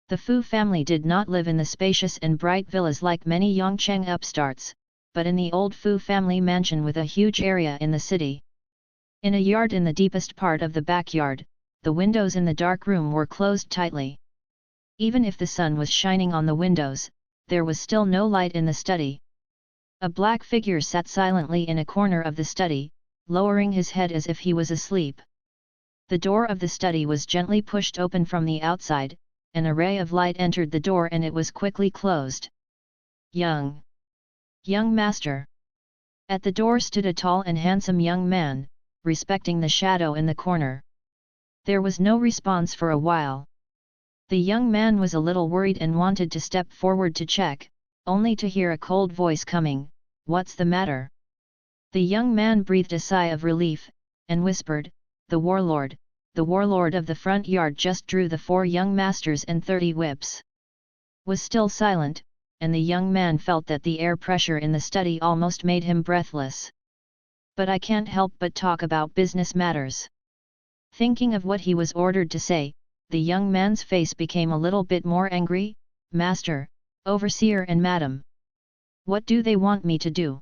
The Fu family did not live in the spacious and bright villas like many Yongcheng upstarts, but in the old Fu family mansion with a huge area in the city. In a yard in the deepest part of the backyard, the windows in the dark room were closed tightly. Even if the sun was shining on the windows, there was still no light in the study. A black figure sat silently in a corner of the study, lowering his head as if he was asleep. The door of the study was gently pushed open from the outside, an ray of light entered the door and it was quickly closed. Young master. At the door stood a tall and handsome young man, respecting the shadow in the corner. There was no response for a while. The young man was a little worried and wanted to step forward to check, only to hear a cold voice coming, "What's the matter?" The young man breathed a sigh of relief, and whispered, The warlord of the front yard just drew the 4 young masters and 30 whips." Was still silent, and the young man felt that the air pressure in the study almost made him breathless. "But I can't help but talk about business matters." Thinking of what he was ordered to say, the young man's face became a little bit more angry. "Master, overseer and madam. What do they want me to do?"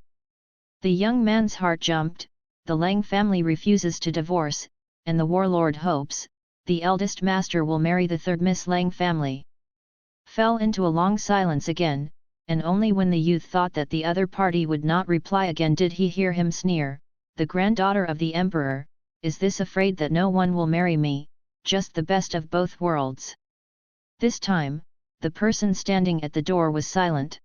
The young man's heart jumped. The Lang family refuses to divorce, and the warlord hopes, the eldest master will marry the 3rd Miss Lang family. Fell into a long silence again, and only when the youth thought that the other party would not reply again did he hear him sneer, "The granddaughter of the emperor, is this afraid that no one will marry me, just the best of both worlds?" This time, the person standing at the door was silent.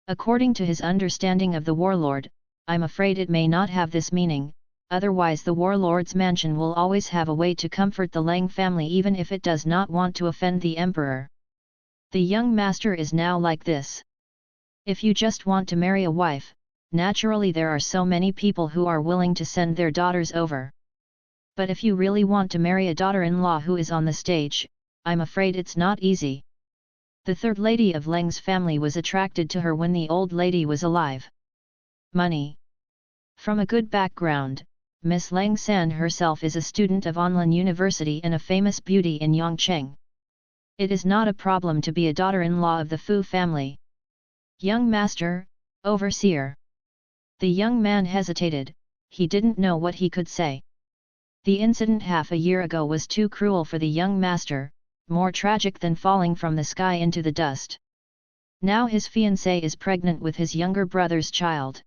According to his understanding of the warlord, "I'm afraid it may not have this meaning, otherwise the warlord's mansion will always have a way to comfort the Lang family even if it does not want to offend the emperor. The young master is now like this. If you just want to marry a wife, naturally there are so many people who are willing to send their daughters over. But if you really want to marry a daughter-in-law who is on the stage, I'm afraid it's not easy." The 3rd lady of Lang's family was attracted to her when the old lady was alive. Money. From a good background, Miss Lang San herself is a student of Online University and a famous beauty in Yongcheng. It is not a problem to be a daughter-in-law of the Fu family. "Young master, overseer." The young man hesitated, he didn't know what he could say. The incident half a year ago was too cruel for the young master, more tragic than falling from the sky into the dust. Now his fiancée is pregnant with his younger brother's child.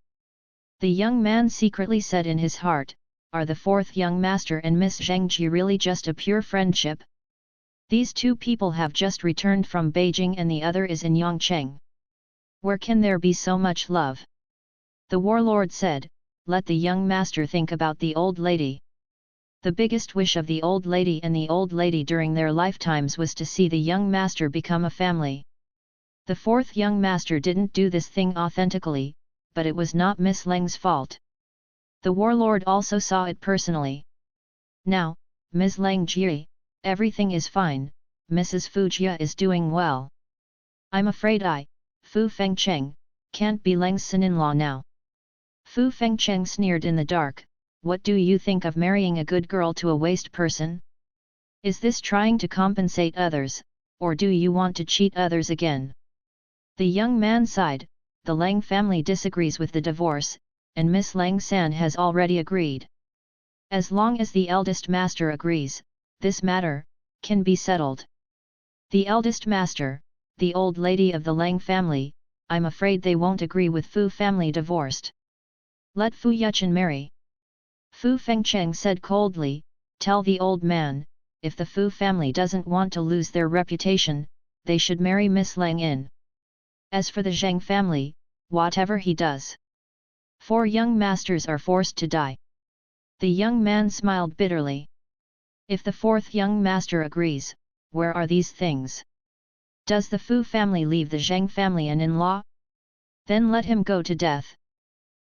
The young man secretly said in his heart, "Are the 4th young master and Miss Zhengji really just a pure friendship? These 2 people have just returned from Beijing and the other is in Yongcheng. Where can there be so much love?" The warlord said, "Let the young master think about the old lady." The biggest wish of the old lady and the old lady during their lifetimes was to see the young master become a family. The 4th young master didn't do this thing authentically, but it was not Miss Lang's fault. The warlord also saw it personally. "Now, Ms. Lang Jie, everything is fine, Mrs. Fu Jia is doing well. I'm afraid I, Fu Fengcheng, can't be Lang's son-in-law now." Fu Fengcheng sneered in the dark, "What do you think of marrying a good girl to a waste person? Is this trying to compensate others, or do you want to cheat others again?" The young man sighed, "The Lang family disagrees with the divorce, and Miss Lang San has already agreed. As long as the eldest master agrees, this matter can be settled." The eldest master, the old lady of the Lang family, "I'm afraid they won't agree with Fu family divorced. Let Fu Yuchen marry." Fu Fengcheng said coldly, "Tell the old man, if the Fu family doesn't want to lose their reputation, they should marry Miss Lang in. As for the Zheng family, whatever he does. 4 young masters are forced to die." The young man smiled bitterly. "If the 4th young master agrees, where are these things? Does the Fu family leave the Zheng family an in-law? Then let him go to death."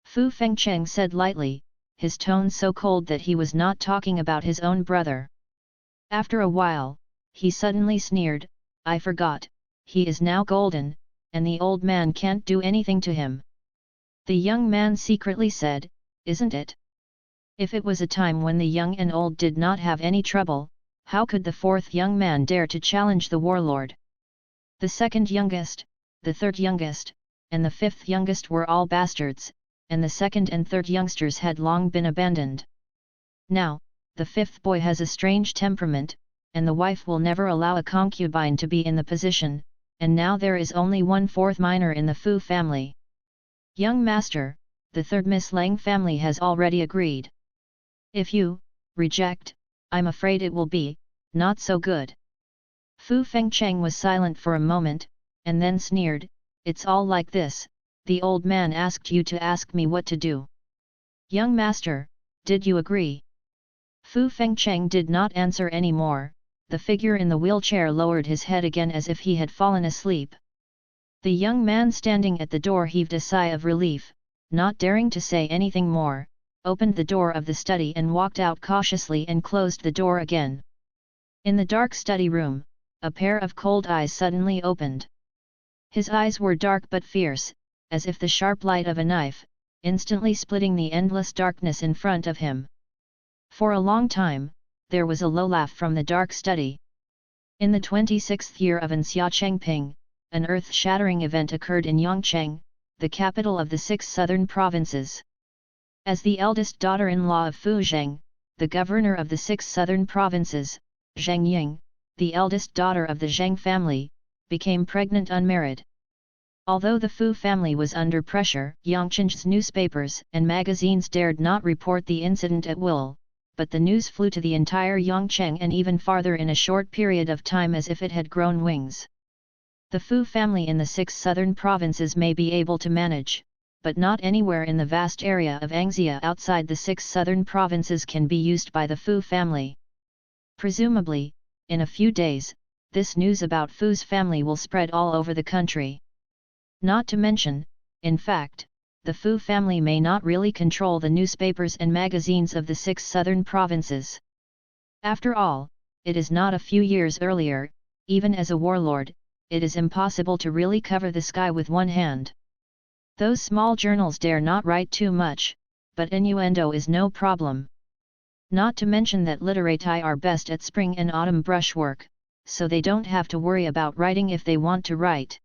Fu Fengcheng said lightly, his tone so cold that he was not talking about his own brother. After a while, he suddenly sneered, "I forgot, he is now golden, and the old man can't do anything to him." The young man secretly said, "Isn't it? If it was a time when the young and old did not have any trouble, how could the fourth young man dare to challenge the warlord?" The second youngest, the third youngest, and the fifth youngest were all bastards, and the second and third youngsters had long been abandoned. Now, the fifth boy has a strange temperament, and the wife will never allow a concubine to be in the position, and now there is only one fourth minor in the Fu family. "Young master, the third Miss Lang family has already agreed. If you reject, I'm afraid it will be not so good." Fu Fengcheng was silent for a moment, and then sneered, "It's all like this, the old man asked you to ask me what to do. Young master, did you agree?" Fu Fengcheng did not answer any more. The figure in the wheelchair lowered his head again as if he had fallen asleep. The young man standing at the door heaved a sigh of relief, not daring to say anything more, opened the door of the study and walked out cautiously and closed the door again. In the dark study room, a pair of cold eyes suddenly opened. His eyes were dark but fierce, as if the sharp light of a knife, instantly splitting the endless darkness in front of him. For a long time, there was a low laugh from the dark study. In the 26th year of An Xia Chengping, an earth-shattering event occurred in Yongcheng, the capital of the 6 southern provinces. As the eldest daughter-in-law of Fu Zheng, the governor of the 6 southern provinces, Zheng Ying, the eldest daughter of the Zheng family, became pregnant unmarried. Although the Fu family was under pressure, Yongcheng's newspapers and magazines dared not report the incident at will, but the news flew to the entire Yongcheng and even farther in a short period of time as if it had grown wings. The Fu family in the 6 southern provinces may be able to manage, but not anywhere in the vast area of Anxia outside the 6 southern provinces can be used by the Fu family. Presumably, in a few days, this news about Fu's family will spread all over the country. Not to mention, in fact, the Fu family may not really control the newspapers and magazines of the 6 southern provinces. After all, it is not a few years earlier, even as a warlord, it is impossible to really cover the sky with one hand. Those small journals dare not write too much, but innuendo is no problem. Not to mention that literati are best at spring and autumn brushwork, so they don't have to worry about writing if they want to write.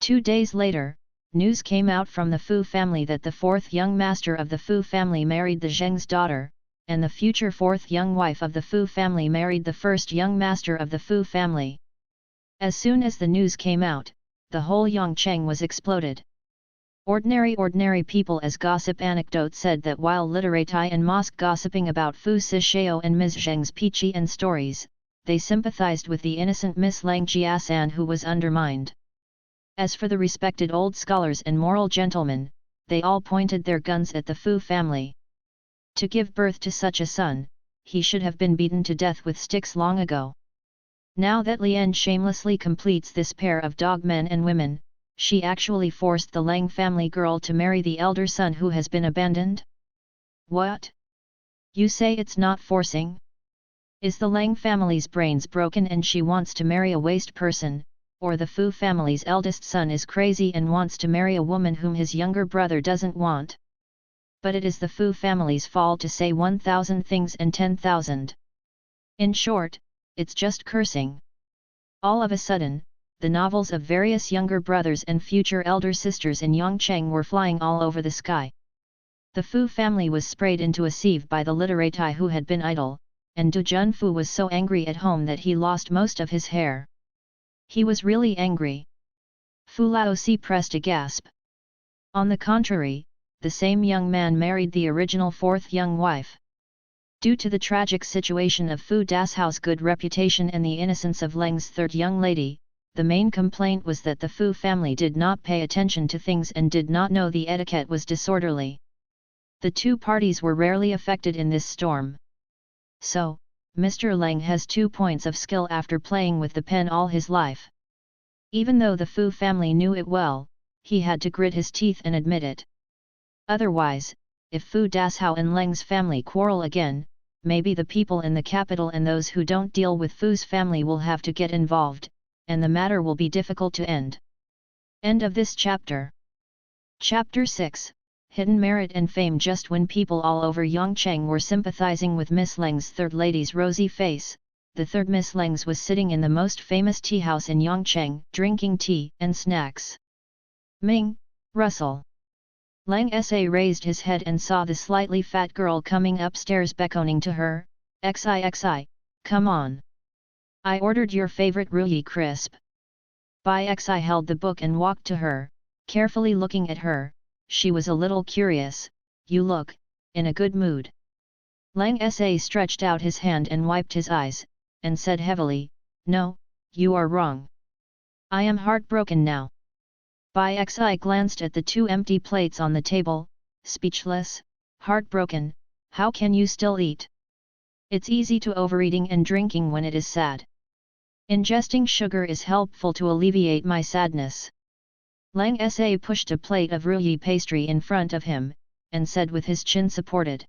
2 days later, news came out from the Fu family that the 4th young master of the Fu family married the Zheng's daughter, and the future 4th young wife of the Fu family married the 1st young master of the Fu family. As soon as the news came out, the whole Yongcheng was exploded. Ordinary people as gossip anecdote said that while literati and mosque gossiping about Fu Sishao and Ms. Zheng's peachy and stories, they sympathized with the innocent Miss Lang Jiasan who was undermined. As for the respected old scholars and moral gentlemen, they all pointed their guns at the Fu family. To give birth to such a son, he should have been beaten to death with sticks long ago. Now that Lian shamelessly completes this pair of dog men and women, she actually forced the Lang family girl to marry the elder son who has been abandoned? What? You say it's not forcing? Is the Lang family's brains broken and she wants to marry a waste person, or the Fu family's eldest son is crazy and wants to marry a woman whom his younger brother doesn't want? But it is the Fu family's fault to say 1,000 things and 10,000. In short, it's just cursing. All of a sudden, the novels of various younger brothers and future elder sisters in Yongcheng were flying all over the sky. The Fu family was sprayed into a sieve by the literati who had been idle, and Du Junfu was so angry at home that he lost most of his hair. He was really angry. Fu Laozi pressed a gasp. On the contrary, the same young man married the original 4th young wife. Due to the tragic situation of Fu Dashao's good reputation and the innocence of Leng's 3rd young lady, the main complaint was that the Fu family did not pay attention to things and did not know the etiquette was disorderly. The two parties were rarely affected in this storm. So, Mr. Leng has 2 points of skill after playing with the pen all his life. Even though the Fu family knew it well, he had to grit his teeth and admit it. Otherwise, if Fu Dashao and Leng's family quarrel again, maybe the people in the capital and those who don't deal with Fu's family will have to get involved, and the matter will be difficult to end. End of this chapter. Chapter 6, Hidden Merit and Fame. Just when people all over Yongcheng were sympathizing with Miss Leng's third lady's rosy face, the third Miss Leng's was sitting in the most famous tea house in Yongcheng, drinking tea and snacks. Ming, Russell. Leng Sa raised his head and saw the slightly fat girl coming upstairs beckoning to her. Xi, come on. I ordered your favorite Ruyi crisp. Bai Xi held the book and walked to her, carefully looking at her. She was a little curious. You look in a good mood. Leng Sa stretched out his hand and wiped his eyes, and said heavily, No, you are wrong. I am heartbroken now. Bai Xi glanced at the two empty plates on the table, speechless. Heartbroken, how can you still eat? It's easy to overeating and drinking when it is sad. Ingesting sugar is helpful to alleviate my sadness. Leng Sa pushed a plate of Ruyi pastry in front of him, and said with his chin supported.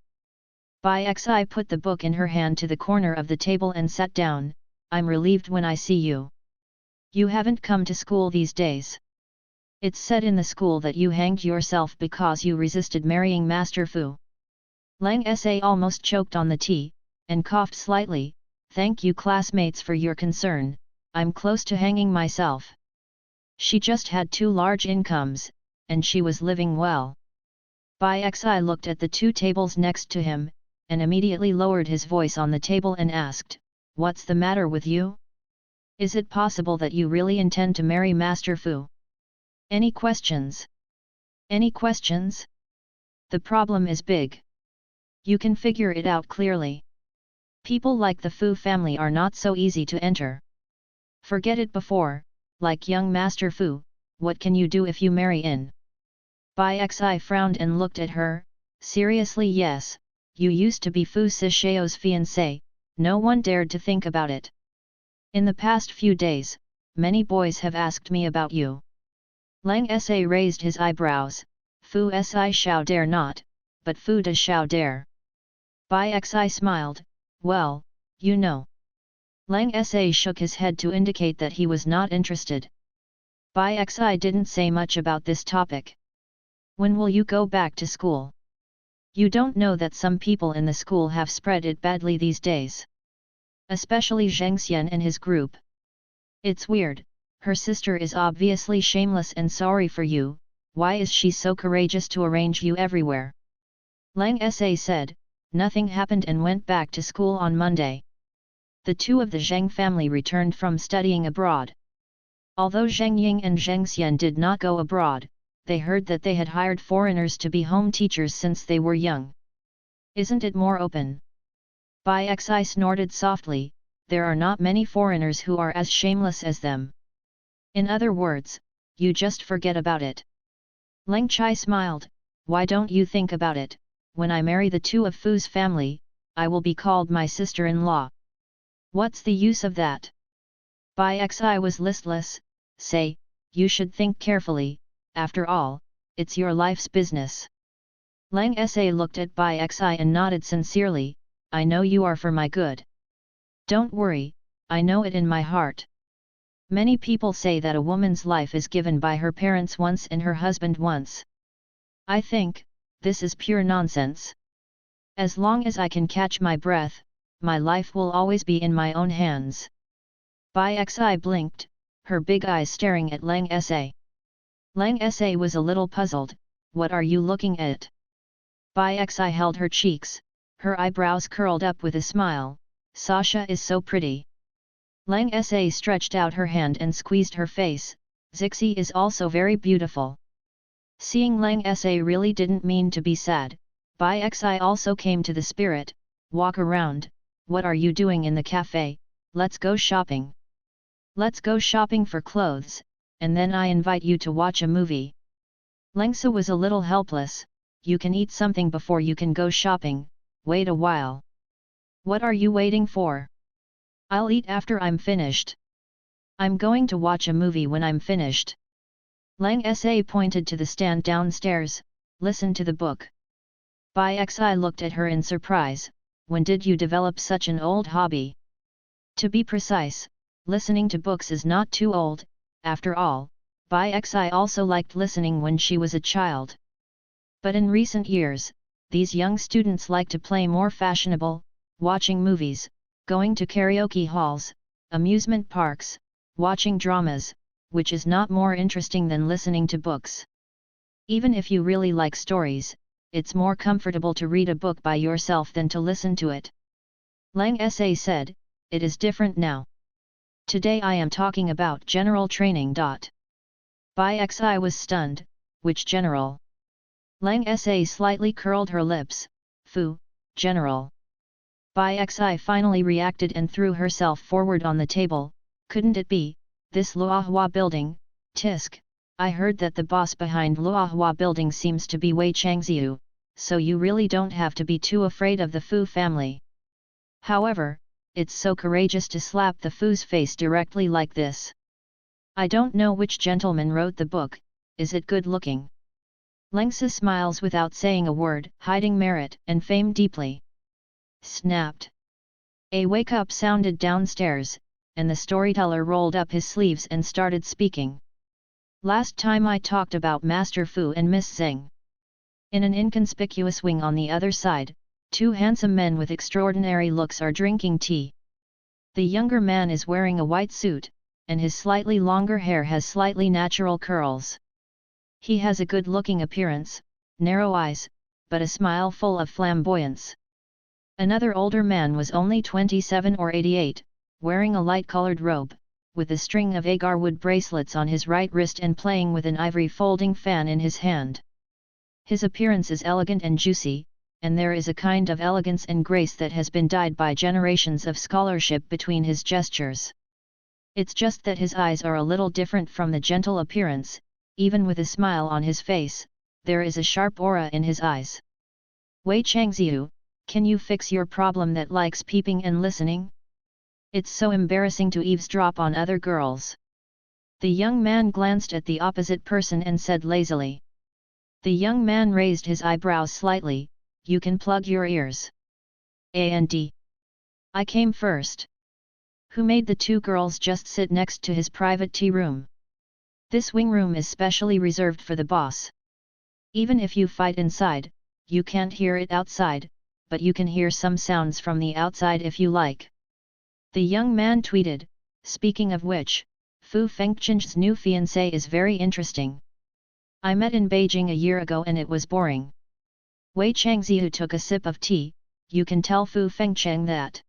Bai Xi put the book in her hand to the corner of the table and sat down. I'm relieved when I see you. You haven't come to school these days. It's said in the school that you hanged yourself because you resisted marrying Master Fu. Leng Sa almost choked on the tea, and coughed slightly. Thank you classmates for your concern, I'm close to hanging myself. She just had 2 large incomes, and she was living well. Bai Xi looked at the 2 tables next to him, and immediately lowered his voice on the table and asked, What's the matter with you? Is it possible that you really intend to marry Master Fu? Any questions? Any questions? The problem is big. You can figure it out clearly. People like the Fu family are not so easy to enter. Forget it before, like young Master Fu, what can you do if you marry in? Bai Xi frowned and looked at her. Seriously, yes, you used to be Fu Sishao's fiancé, no one dared to think about it. In the past few days, many boys have asked me about you. Leng Sa raised his eyebrows. Fu Si Shao dare not, but Fu De Shao dare. Bai Xi smiled. Well, you know. Leng Sa shook his head to indicate that he was not interested. Bai Xi didn't say much about this topic. When will you go back to school? You don't know that some people in the school have spread it badly these days. Especially Zheng Xian and his group. It's weird. Her sister is obviously shameless and sorry for you. Why is she so courageous to arrange you everywhere? Leng Sa said, nothing happened and went back to school on Monday. The 2 of the Zheng family returned from studying abroad. Although Zheng Ying and Zheng Xian did not go abroad, they heard that they had hired foreigners to be home teachers since they were young. Isn't it more open? Bai Xi snorted softly, there are not many foreigners who are as shameless as them. In other words, you just forget about it. Leng Chai smiled, why don't you think about it? When I marry the 2 of Fu's family, I will be called my sister-in-law. What's the use of that? Bai Xi was listless. Say, you should think carefully, after all, it's your life's business. Leng Sa looked at Bai Xi and nodded sincerely, I know you are for my good. Don't worry, I know it in my heart. Many people say that a woman's life is given by her parents once and her husband once. I think, this is pure nonsense. As long as I can catch my breath, my life will always be in my own hands. Bai Xi blinked, her big eyes staring at Leng Sa. Leng Sa was a little puzzled, what are you looking at? Bai Xi held her cheeks, her eyebrows curled up with a smile, Sasha is so pretty. Leng Sa stretched out her hand and squeezed her face, Zixi is also very beautiful. Seeing Leng Sa really didn't mean to be sad, Bai Xi also came to the spirit, walk around, what are you doing in the cafe, let's go shopping. Let's go shopping for clothes, and then I invite you to watch a movie. Lengsa was a little helpless, you can eat something before you can go shopping, wait a while. What are you waiting for? I'll eat after I'm finished. I'm going to watch a movie when I'm finished. Leng Sa pointed to the stand downstairs, listen to the book. Bai Xi looked at her in surprise. When did you develop such an old hobby? To be precise, listening to books is not too old. After all, Bai Xi also liked listening when she was a child. But in recent years, these young students like to play more fashionable, watching movies, going to karaoke halls, amusement parks, watching dramas, which is not more interesting than listening to books. Even if you really like stories, it's more comfortable to read a book by yourself than to listen to it. Lang Sa said, it is different now. Today I am talking about general training. Bai Xi was stunned, which general? Lang Sa slightly curled her lips, Fu, general. Bai Xi finally reacted and threw herself forward on the table, couldn't it be, this Luohua building, Tisk? I heard that the boss behind Luohua building seems to be Wei Changziu, so you really don't have to be too afraid of the Fu family. However, it's so courageous to slap the Fu's face directly like this. I don't know which gentleman wrote the book, is it good looking? Lengsa smiles without saying a word, hiding merit and fame deeply. Snapped. A wake-up sounded downstairs, and the storyteller rolled up his sleeves and started speaking. Last time I talked about Master Fu and Miss Zheng. In an inconspicuous wing on the other side, two handsome men with extraordinary looks are drinking tea. The younger man is wearing a white suit, and his slightly longer hair has slightly natural curls. He has a good-looking appearance, narrow eyes, but a smile full of flamboyance. Another older man was only 27 or 88, wearing a light-colored robe, with a string of agar-wood bracelets on his right wrist and playing with an ivory folding fan in his hand. His appearance is elegant and juicy, and there is a kind of elegance and grace that has been dyed by generations of scholarship between his gestures. It's just that his eyes are a little different from the gentle appearance. Even with a smile on his face, there is a sharp aura in his eyes. Wei Changziu, can you fix your problem that likes peeping and listening? It's so embarrassing to eavesdrop on other girls. The young man glanced at the opposite person and said lazily. The young man raised his eyebrows slightly, you can plug your ears. And I came first. Who made the two girls just sit next to his private tea room? This wing room is specially reserved for the boss. Even if you fight inside, you can't hear it outside, but you can hear some sounds from the outside if you like. The young man tweeted, speaking of which, Fu Fengchen's new fiancé is very interesting. I met in Beijing a year ago and it was boring. Wei Changziu took a sip of tea, you can tell Fu Fengchen that.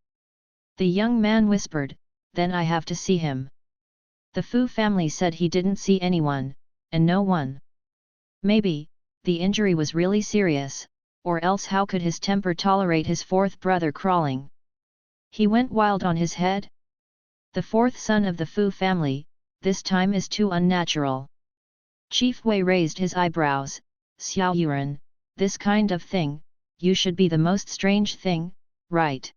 The young man whispered, then I have to see him. The Fu family said he didn't see anyone, and no one. Maybe, the injury was really serious, or else how could his temper tolerate his fourth brother crawling? He went wild on his head? The fourth son of the Fu family, this time is too unnatural. Chief Wei raised his eyebrows, Xiao Yuan, this kind of thing, you should be the most strange thing, right?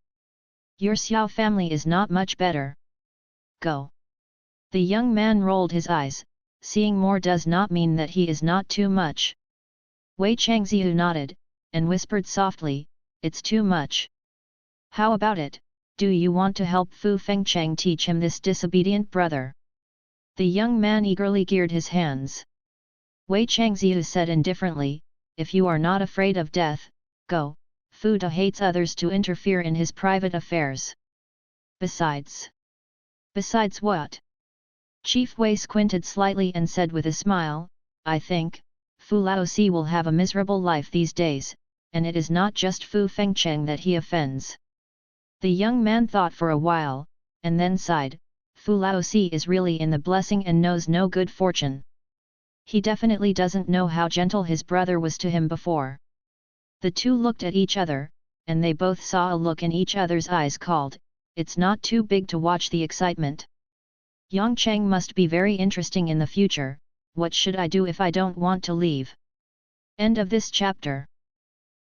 Your Xiao family is not much better. Go. The young man rolled his eyes, seeing more does not mean that he is not too much. Wei Changziu nodded, and whispered softly, it's too much. How about it, do you want to help Fu Fengcheng teach him this disobedient brother? The young man eagerly geared his hands. Wei Changziu said indifferently, if you are not afraid of death, go, Fu Da hates others to interfere in his private affairs. Besides what? Chief Wei squinted slightly and said with a smile, I think, Fu Laozi will have a miserable life these days, and it is not just Fu Fengcheng that he offends. The young man thought for a while, and then sighed, Fu Laozi is really in the blessing and knows no good fortune. He definitely doesn't know how gentle his brother was to him before. The two looked at each other, and they both saw a look in each other's eyes called, it's not too big to watch the excitement. Yongcheng must be very interesting in the future, what should I do if I don't want to leave? End of this chapter.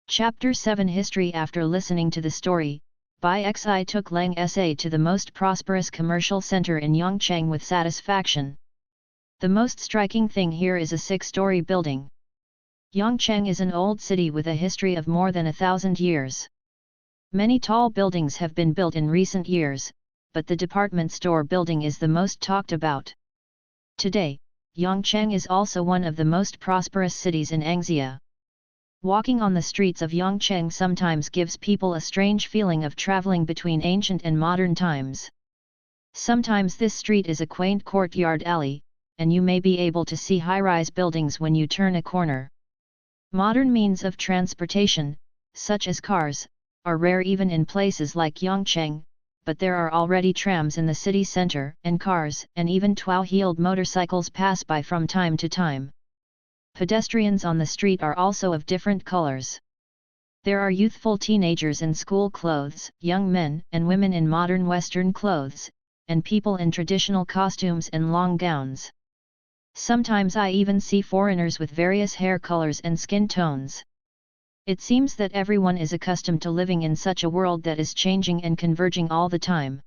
Chapter 7 History. After listening to the story, Bai Xi took Lang Sa to the most prosperous commercial center in Yongcheng with satisfaction. The most striking thing here is a 6-story building. Yongcheng is an old city with a history of more than 1,000 years. Many tall buildings have been built in recent years, but the department store building is the most talked about. Today, Yongcheng is also one of the most prosperous cities in Anxia. Walking on the streets of Yongcheng sometimes gives people a strange feeling of traveling between ancient and modern times. Sometimes this street is a quaint courtyard alley, and you may be able to see high-rise buildings when you turn a corner. Modern means of transportation, such as cars, are rare even in places like Yongcheng, but there are already trams in the city center, and cars and even two-wheeled motorcycles pass by from time to time. Pedestrians on the street are also of different colors. There are youthful teenagers in school clothes, young men and women in modern Western clothes, and people in traditional costumes and long gowns. Sometimes I even see foreigners with various hair colors and skin tones. It seems that everyone is accustomed to living in such a world that is changing and converging all the time.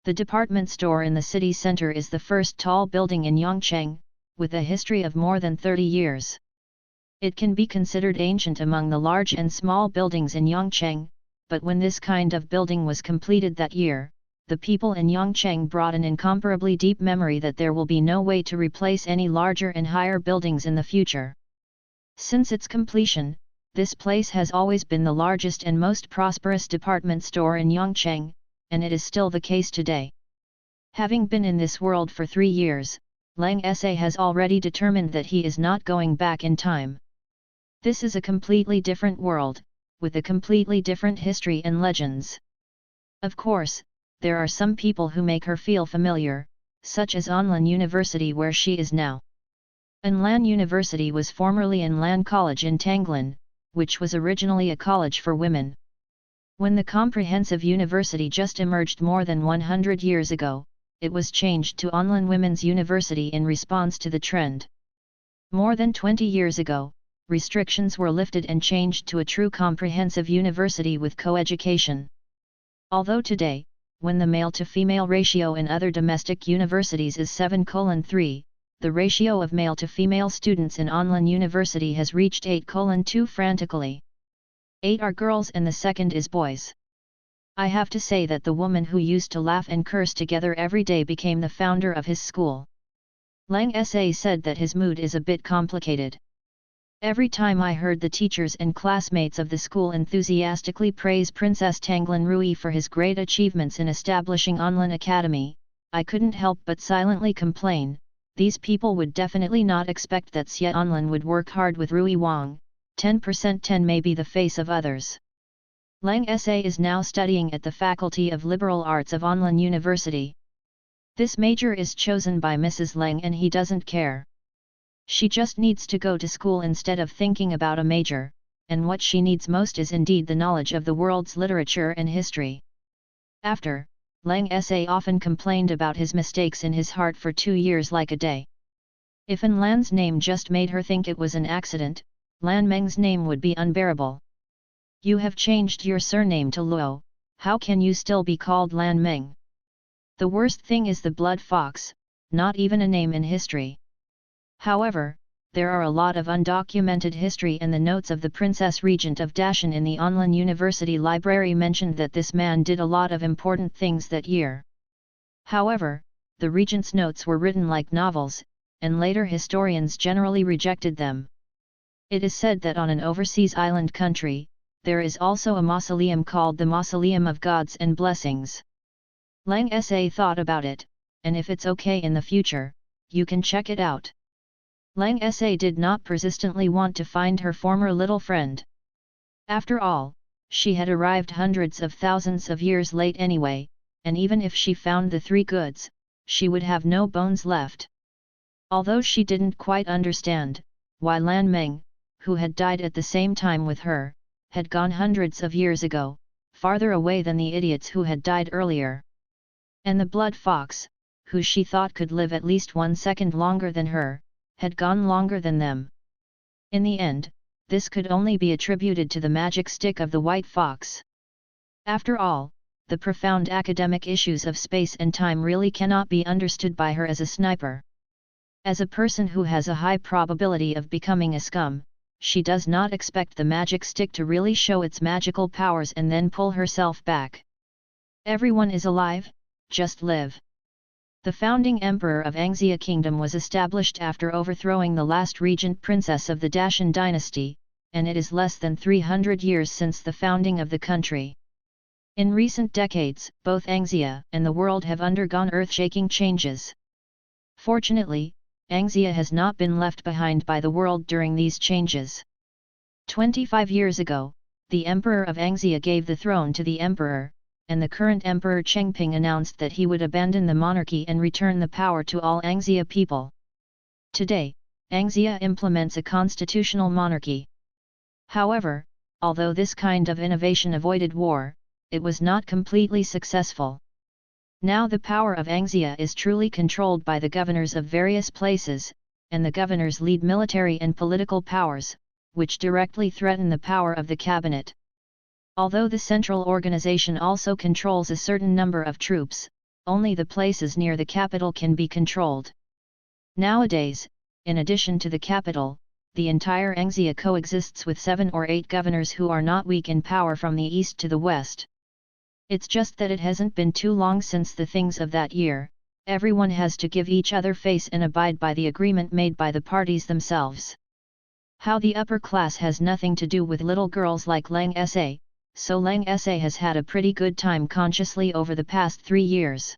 The department store in the city center is the first tall building in Yongcheng, with a history of more than 30 years. It can be considered ancient among the large and small buildings in Yongcheng, but when this kind of building was completed that year, the people in Yongcheng brought an incomparably deep memory that there will be no way to replace any larger and higher buildings in the future. Since its completion, this place has always been the largest and most prosperous department store in Yongcheng, and it is still the case today. Having been in this world for 3 years, Lang Sa has already determined that he is not going back in time. This is a completely different world, with a completely different history and legends. Of course, there are some people who make her feel familiar, such as Anlan University where she is now. Anlan University was formerly Anlan College in Tanglan, which was originally a college for women. When the comprehensive university just emerged more than 100 years ago, it was changed to Anlan Women's University in response to the trend. More than 20 years ago, restrictions were lifted and changed to a true comprehensive university with co-education. Although today, when the male-to-female ratio in other domestic universities is 7:3, the ratio of male to female students in Anlan University has reached 8:2 frantically. 8 are girls and the second is boys. I have to say that the woman who used to laugh and curse together every day became the founder of his school. Lang Sa said that his mood is a bit complicated. Every time I heard the teachers and classmates of the school enthusiastically praise Princess Tanglan Rui for his great achievements in establishing Anlan Academy, I couldn't help but silently complain, these people would definitely not expect that Xie Anlan would work hard with Rui Wang, 10% 10 may be the face of others. Lang Sa is now studying at the Faculty of Liberal Arts of Anlan University. This major is chosen by Mrs. Lang and he doesn't care. She just needs to go to school instead of thinking about a major, and what she needs most is indeed the knowledge of the world's literature and history. After, Lang Sa often complained about his mistakes in his heart for 2 years like a day. If An Lan's name just made her think it was an accident, Lan Meng's name would be unbearable. You have changed your surname to Luo, how can you still be called Lan Meng? The worst thing is the blood fox, not even a name in history. However, there are a lot of undocumented history and the notes of the Princess Regent of Dashan in the Anlan University library mentioned that this man did a lot of important things that year. However, the regent's notes were written like novels, and later historians generally rejected them. It is said that on an overseas island country, there is also a mausoleum called the Mausoleum of Gods and Blessings. Lang Sa thought about it, and if it's okay in the future, you can check it out. Lang Sa did not persistently want to find her former little friend. After all, she had arrived hundreds of thousands of years late anyway, and even if she found the 3 goods, she would have no bones left. Although she didn't quite understand why Lan Meng, who had died at the same time with her, had gone hundreds of years ago, farther away than the idiots who had died earlier. And the blood fox, who she thought could live at least 1 second longer than her, had gone longer than them. In the end, this could only be attributed to the magic stick of the white fox. After all, the profound academic issues of space and time really cannot be understood by her as a sniper. As a person who has a high probability of becoming a scum, she does not expect the magic stick to really show its magical powers and then pull herself back. Everyone is alive, just live. The founding emperor of Angxia Kingdom was established after overthrowing the last regent princess of the Dacian dynasty, and it is less than 300 years since the founding of the country. In recent decades, both Angxia and the world have undergone earth-shaking changes. Fortunately, Angxia has not been left behind by the world during these changes. 25 years ago, the emperor of Angxia gave the throne to the emperor, and the current emperor Chengping announced that he would abandon the monarchy and return the power to all Angxia people. Today, Angxia implements a constitutional monarchy. However, although this kind of innovation avoided war, it was not completely successful. Now the power of Angxia is truly controlled by the governors of various places, and the governors lead military and political powers, which directly threaten the power of the cabinet. Although the central organization also controls a certain number of troops, only the places near the capital can be controlled. Nowadays, in addition to the capital, the entire Angxia coexists with 7 or 8 governors who are not weak in power from the east to the west. It's just that it hasn't been too long since the things of that year. Everyone has to give each other face and abide by the agreement made by the parties themselves. How the upper class has nothing to do with little girls like Lang Sa, so Lang Sa has had a pretty good time consciously over the past 3 years.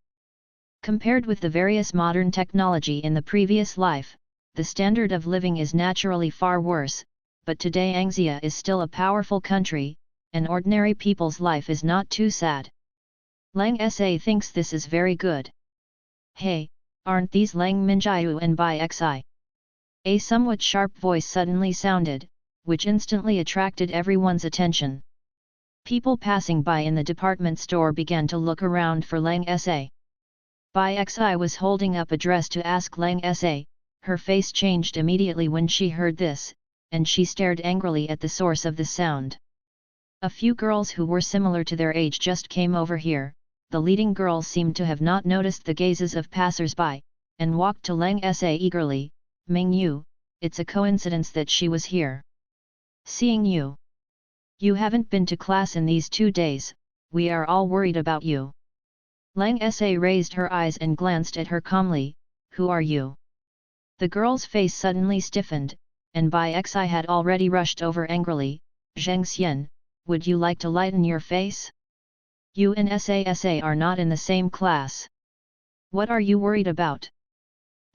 Compared with the various modern technology in the previous life, the standard of living is naturally far worse, but today Angxia is still a powerful country, and ordinary people's life is not too sad. Lang Sa thinks this is very good. Hey, aren't these Lang Minjiu and Bai Xi? A somewhat sharp voice suddenly sounded, which instantly attracted everyone's attention. People passing by in the department store began to look around for Lang Sa. Bai Xi was holding up a dress to ask Lang Sa. Her face changed immediately when she heard this, and she stared angrily at the source of the sound. A few girls who were similar to their age just came over here. The leading girls seemed to have not noticed the gazes of passers-by, and walked to Lang Sa eagerly. Ming Yu, it's a coincidence that she was here. Seeing you. You haven't been to class in these 2 days, we are all worried about you. Lang Sa raised her eyes and glanced at her calmly. Who are you? The girl's face suddenly stiffened, and Bai Xi had already rushed over angrily. Zheng Xian, would you like to lighten your face? You and Sa are not in the same class. What are you worried about?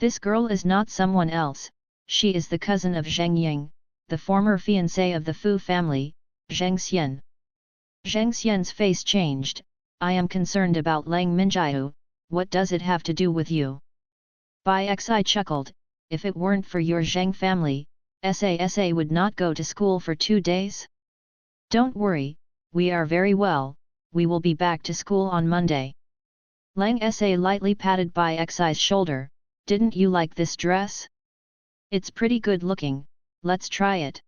This girl is not someone else, she is the cousin of Zheng Ying, the former fiancé of the Fu family, Zheng Xian. Zheng Xian's face changed. I am concerned about Lang Minjiu, what does it have to do with you? Bai Xi chuckled, if it weren't for your Zheng family, Sa would not go to school for 2 days? Don't worry, we are very well, we will be back to school on Monday. Lang Sa lightly patted Bai Xi's shoulder, didn't you like this dress? It's pretty good looking, let's try it.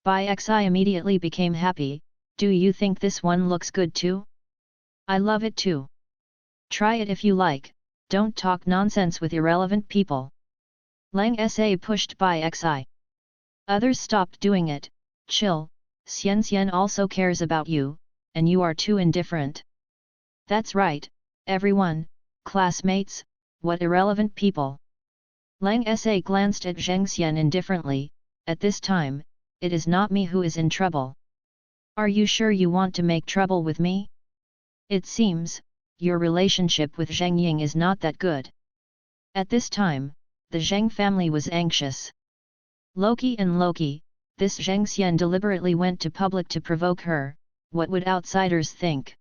Bai Xi immediately became happy, do you think this one looks good too? I love it too. Try it if you like, don't talk nonsense with irrelevant people. Lang Sa pushed Bai Xi. Others stopped doing it, chill, Xian also cares about you, and you are too indifferent. That's right, everyone, classmates, what irrelevant people. Lang Sa glanced at Zheng Xian indifferently, at this time, it is not me who is in trouble. Are you sure you want to make trouble with me? It seems, your relationship with Zheng Ying is not that good. At this time, the Zheng family was anxious. Loki, this Zheng Xian deliberately went to public to provoke her, what would outsiders think?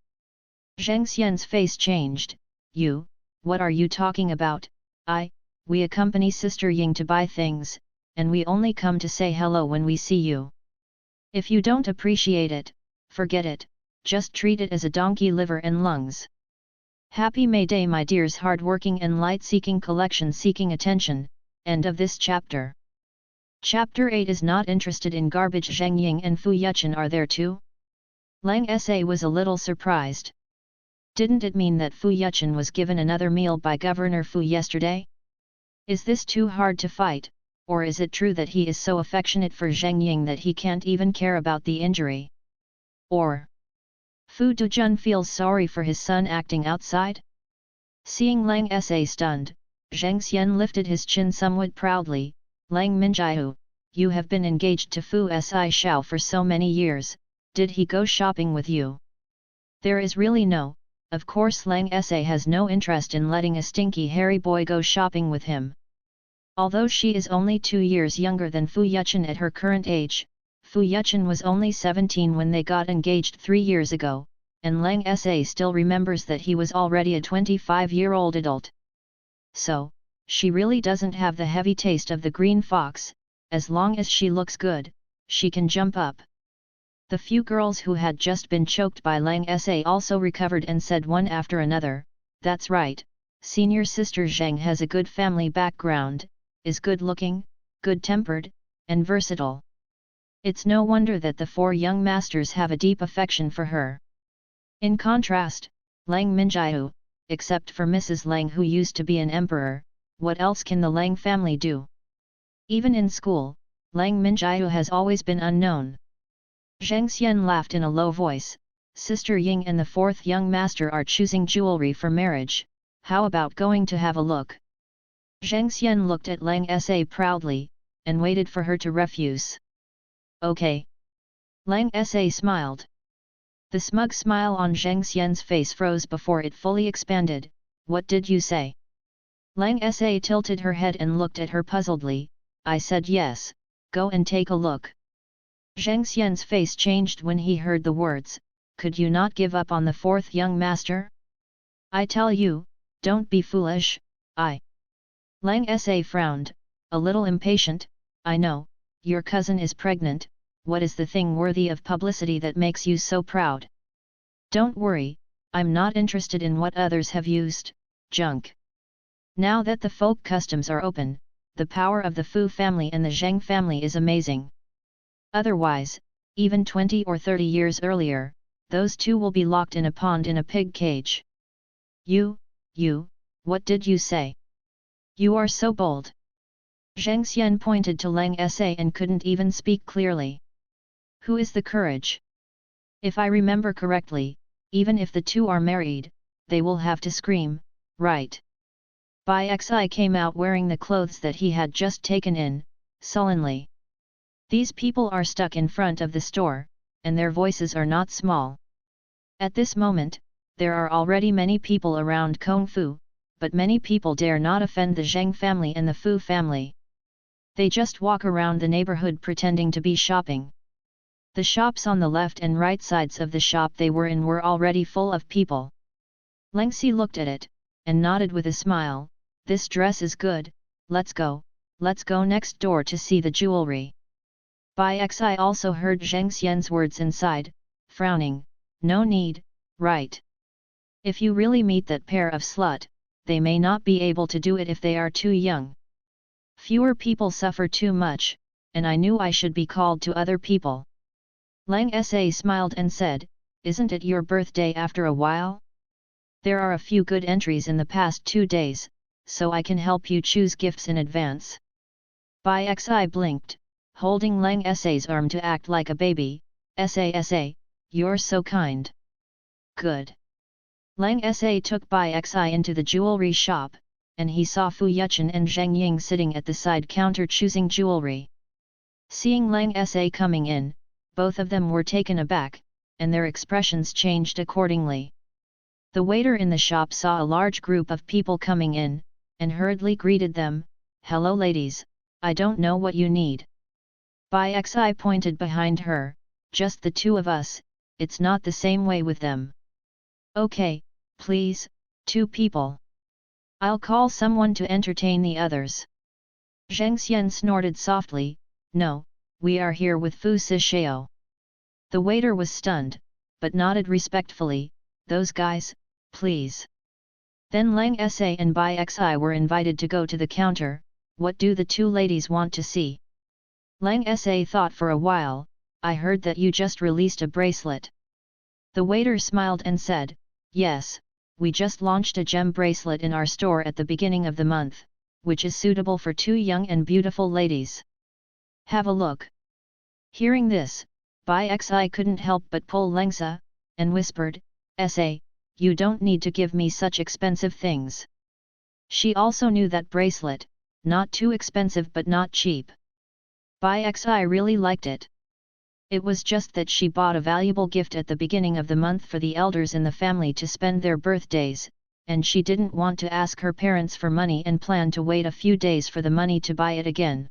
Zheng Xian's face changed, you, what are you talking about? We accompany Sister Ying to buy things, and we only come to say hello when we see you. If you don't appreciate it, forget it, just treat it as a donkey liver and lungs. Happy May Day my dears, hard-working and light-seeking collection seeking attention, end of this chapter. Chapter 8 is not interested in garbage. Zheng Ying and Fu Yuchen are there too? Lang Sa was a little surprised. Didn't it mean that Fu Yuchen was given another meal by Governor Fu yesterday? Is this too hard to fight, Or is it true that he is so affectionate for Zheng Ying that he can't even care about the injury? Or Fu Dujun feels sorry for his son acting outside? Seeing Lang Sa stunned, Zheng Xian lifted his chin somewhat proudly. Lang Minjiu, you have been engaged to Fu Si Xiao for so many years, did he go shopping with you? There is really no, of course Lang Sa has no interest in letting a stinky hairy boy go shopping with him. Although she is only 2 years younger than Fu Yuchen at her current age, Fu Yuchen was only 17 when they got engaged 3 years ago, and Lang Sa still remembers that he was already a 25-year-old adult. So, she really doesn't have the heavy taste of the green fox. As long as she looks good, she can jump up. The few girls who had just been choked by Lang Sa also recovered and said one after another, that's right, senior sister Zheng has a good family background, is good-looking, good-tempered, and versatile. It's no wonder that the 4 young masters have a deep affection for her. In contrast, Lang Minjiu, except for Mrs. Lang who used to be an emperor, what else can the Lang family do? Even in school, Lang Minjiu has always been unknown. Zheng Xian laughed in a low voice, Sister Ying and the 4th young master are choosing jewelry for marriage, how about going to have a look? Zheng Xian looked at Lang Sa proudly, and waited for her to refuse. Okay. Lang Sa smiled. The smug smile on Zheng Xian's face froze before it fully expanded. What did you say? Lang Sa tilted her head and looked at her puzzledly. I said yes, go and take a look. Zheng Xian's face changed when he heard the words, could you not give up on the 4th young master? I tell you, don't be foolish, Lang Sa frowned, a little impatient, I know, your cousin is pregnant, what is the thing worthy of publicity that makes you so proud? Don't worry, I'm not interested in what others have used, junk. Now that the folk customs are open, the power of the Fu family and the Zheng family is amazing. Otherwise, even 20 or 30 years earlier, those two will be locked in a pond in a pig cage. You, what did you say? You are so bold. Zheng Xian pointed to Lang Sa and couldn't even speak clearly. Who is the courage? If I remember correctly, even if the two are married, they will have to scream, right? Bai Xi came out wearing the clothes that he had just taken in, sullenly. These people are stuck in front of the store, and their voices are not small. At this moment, there are already many people around Kung Fu, but many people dare not offend the Zheng family and the Fu family. They just walk around the neighborhood pretending to be shopping. The shops on the left and right sides of the shop they were in were already full of people. Lang Si looked at it, and nodded with a smile, this dress is good, let's go next door to see the jewelry. Bai Xi also heard Zheng Xian's words inside, frowning, no need, right? If you really meet that pair of slut, they may not be able to do it if they are too young. Fewer people suffer too much, and I knew I should be called to other people. Lang Sa smiled and said, isn't it your birthday after a while? There are a few good entries in the past 2 days, so I can help you choose gifts in advance. Bai Xi blinked, holding Lang Sa's arm to act like a baby, Sa, you're so kind. Good. Lang Sa took Bai Xi into the jewelry shop, and he saw Fu Yuchen and Zheng Ying sitting at the side counter choosing jewelry. Seeing Lang Sa coming in, both of them were taken aback, and their expressions changed accordingly. The waiter in the shop saw a large group of people coming in, and hurriedly greeted them, hello ladies, I don't know what you need. Bai Xi pointed behind her, just the two of us, it's not the same way with them. Okay, please, 2 people. I'll call someone to entertain the others. Zheng Xian snorted softly, no, we are here with Fu Si Xiao. The waiter was stunned, but nodded respectfully, those guys, please. Then Lang Sa and Bai Xi were invited to go to the counter, what do the 2 ladies want to see? Lang Sa thought for a while, I heard that you just released a bracelet. The waiter smiled and said, yes, we just launched a gem bracelet in our store at the beginning of the month, which is suitable for two young and beautiful ladies. Have a look. Hearing this, Bai Xi couldn't help but pull Lengsa, and whispered, "Sa, you don't need to give me such expensive things." She also knew that bracelet, not too expensive but not cheap. Bai Xi really liked it. It was just that she bought a valuable gift at the beginning of the month for the elders in the family to spend their birthdays, and she didn't want to ask her parents for money and planned to wait a few days for the money to buy it again.